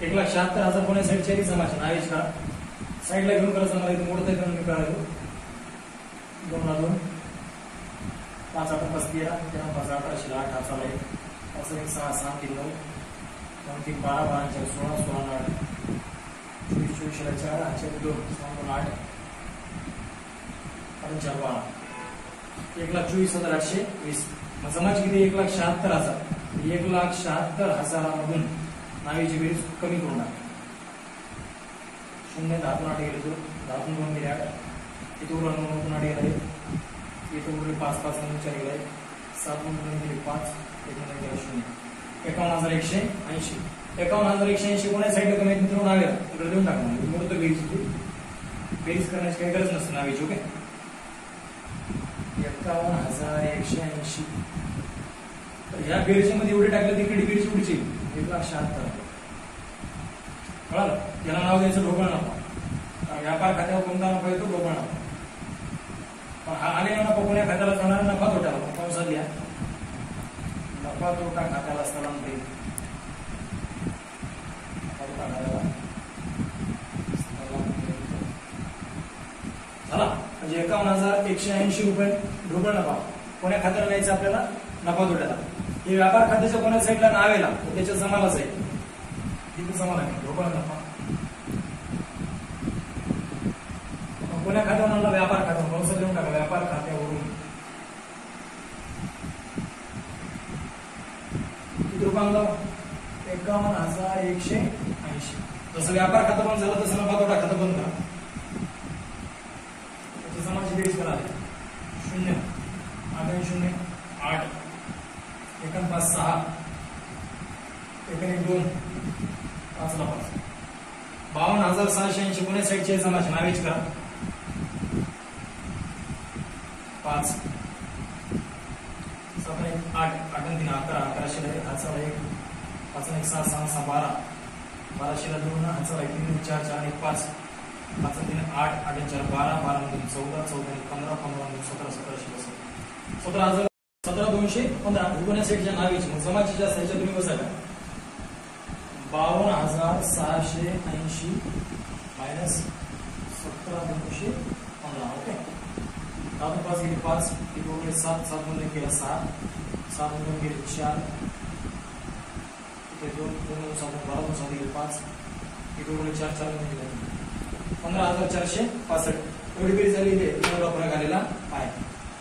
1,76,000 कोण्या साईडच्या जमाच्या नावेच करा. साईडला घेऊन करायचं मला इथे मोडता येतं मी करायचो. 2 2 5 8 5 13 5 8 8 8 चालू आहे. 5 1 6 6 3 9 2 3 12 12 16 16 8 24 24 4 8 2 6 8 4 12 1,24,820. मग जमाची किती? 1,76,000. 1,76,000 मधून नावेची बेरीज कमी करून टाका. 0 10 8 गेले, 10 2 गेले 8, इथे उरलं 9 8 गेले, इथे उरले 5 5 4 गेले, 7 2 गेले 5, 1 गेले 0. 51,180. 51,180 कोणा साईडला कमी आहेत मित्रांनो? नावे तिकडे देऊन टाका. मोडतो बेरीज करण्याची काही गरज नसते नावेची. ओके, 51,180. तर ह्या बेरीजमध्ये एवढे टाकले तिकडे बेरीज उडची 1,76,000. कळालं? याला नाव द्यायचं ढोबळ नफा. व्यापार खात्यावर कोणता नफा येतो? ढोबळ नफा. पण हा आलेला नफा कोण्या खात्याला जाणार? नफा तोट्याला. कंसात लिहा, नफा तोटा खात्याला स्थलांतरित. झाला. म्हणजे 51,180 रुपये ढोबळ नफा कोण्या खात्याला न्यायचं? आपल्याला नफा तोट्याला. हे व्यापार खात्याच्या कोण्या साईडला नावेला, तर त्याच्या जमालाच आहे. तिथे जमाला आहे ढोबळ नफा. कोण्या खात्यावर आणला? व्यापार खात्यावर. कंसात लिहून टाका, व्यापार खात्यावरून. बांधलं 51,180. जसं व्यापार खातं बंद झालं तसं नफा तोटा खातं बंद करा. त्याची समाची बेरीज करा. 0 8 0 8 1 5 6 1 1 2 5 ला 5 52,680 पुणे साईडचे समाज नावेच करा. 5 7 1 8 8 3 11 11 हातचा 1 5 1 6 6 6 12 12 2 हातचा 3 4 4 1 5 5 3 8 8 4 12 12 14 14 15 15 17 17 17 17,215 पुणे साईडच्या नावेची मग समाजची जास्त ह्याच्या तुम्ही बसायला 52,680 मायनस 17,215. ओके 7 5 गेले 5 1 7 7 मध्ये गेला 6 7 2 गेले 4 इथे 2 2 7 12 7 गेले 5 1 4 4 मध्ये गेले 15,465. एवढी बेरीज झालेली आहे. एवढा फरक आलेला आहे.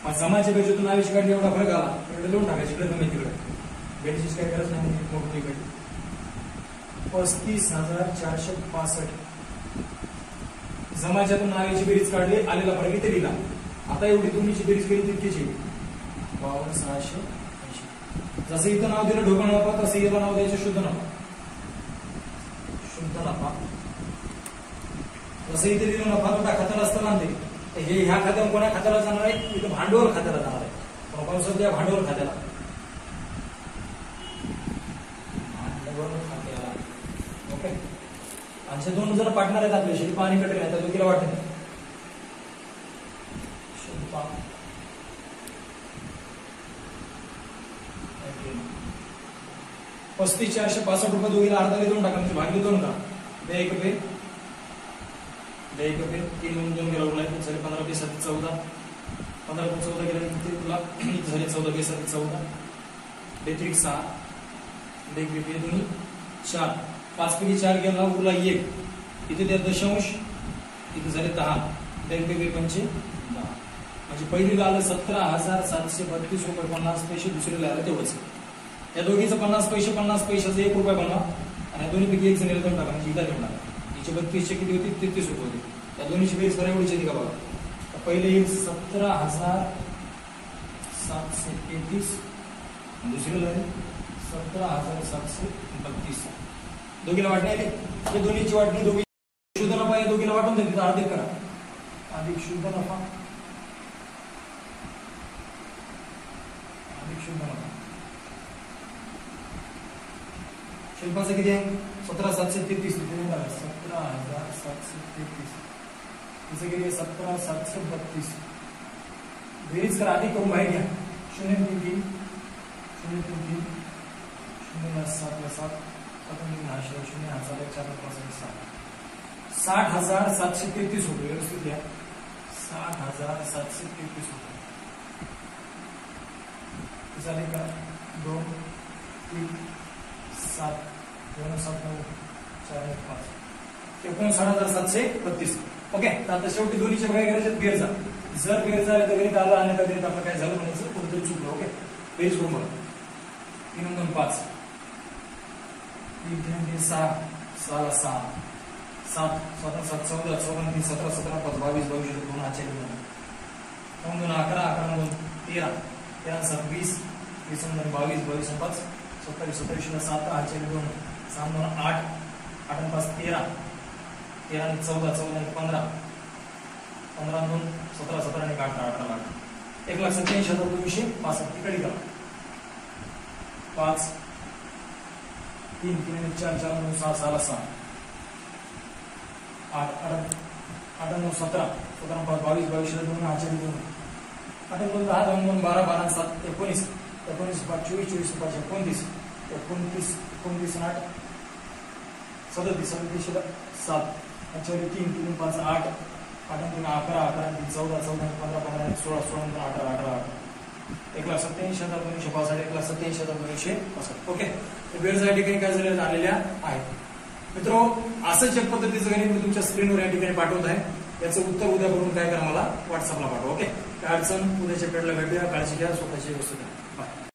मग समाजच्या बेरीजतून नावीची काढली एवढा फरक आला एवढे लिहून टाकायची इकडे कमी तिकडे बेरीजची काही गरज नाही म्हणजे मोठी काढली. 35,465 जमाच्यातून नावीची बेरीज काढली आलेला फरक इथे लिहिला. आता एवढी दोन्हीची बेरीज केली तितकीची 52,680. जसं इथं नाव दिलं ढोबळ नफा तसं याला नाव द्यायचं शुद्ध नफा. शुद्ध नफा जसं इथे दिलं नफा तोटा खात्याला असताना हे ह्या खात्यावर कोणा खात्याला जाणार आहे इथं भांडवल खात्याला जाणार आहे. पण सध्या भांडवल खात्याला ओके. आणि दोन जण पार्टनर आहेत आपले शिल्पा आणि कटरीना त्या दोघीला वाटत शिल्पा 35,465 रुपये दोघीला अर्धा दोन टाका म्हणजे भागले 2 का 2 1 रुपये 2 1 रुपये 3 2 2 गेला उरला झाले 15 20 14 15 14 गेला किती तुला झाले 14 20 14 बेत्रिक 6 2 रुपये 2 4 5 पैकी 4 गेला उरला 1 इथे त्या दशांश इथे झाले 10 2 रुपये 25 म्हणजे पहिलीला आलं 17,732 रुपये 50 पैसे दुसरीला आलं तेवढंच. या दोघीचं 50 पैशाचं 1 रुपया बनवा आणि या दोन्हीपैकी एक जण टाका म्हणजे इथं ठेवणार. हिची 32चे किती होती 33 रुपये होती. त्या दोन्हीची बेरीज करा एवढीच येते का बघा. पहिले येईल 17,733 दुसरीला जाईल 17,732. दोघीला वाटणी आली. हे दोन्हीची वाटणी दोघी शुद्ध नफा या दोघीला वाटून द्या तिथं अधिक करा. अधिक शुद्ध नफा शिल्पाचं किती आहे 17,733 17,733 तिचं किती आहे 17,732. बेरीज करा अधिक करून बाहेर घ्या 0 3 3 0 3 3 0 7 7 60,733 रुपये व्यवस्थित घ्या 60,733 रुपये झाले का 2 3 7 2 7 9 4 1 5 59,732. ओके. तर आता शेवटी दोन्हीच्या काय करायचे बेर जा. जर बेर झाले तर गणित आलं आणि गणित आपलं काय झालं म्हणायचं कुठेतरी चुकलं. ओके बेरीज करून बघा 3 2 5 3 3 3 6 6 6 7 7 7 14 14 3 17 17 5 22 22 2 8 9 2 11 11 2 13 13 7 20 20 22 22 5 27 27 7 8 2 6 2 8 8 5 13 13 14 14 15 15 2 17 17 आणि 18 18 1,87,265 तिकडे गेला 5 3 3 4 4 9 6 6 6 8 8 8 9 17 17 22 22 2 8 2 8 2 10 2 2 12 12 7 19 19 5 24 24 5 29 29 29 8 37 37 7 3 3 5 8 8 3 11 11 3 14 14 15 15 16 16 18 18 1,87,265 1,87,265. ओके. बेरीज या ठिकाणी काय झालेल्या आहेत मित्रो. असंच एक पद्धतीचं गणित मी तुमच्या स्क्रीनवर या ठिकाणी पाठवत आहे. याचं उत्तर उद्या बघून काय करा मला व्हॉट्सअपला पाठवा. ओके. काय अडचण उद्याच्या पेडला भेटूया. काळजी घ्या स्वतःची व्यवस्थित. बाय.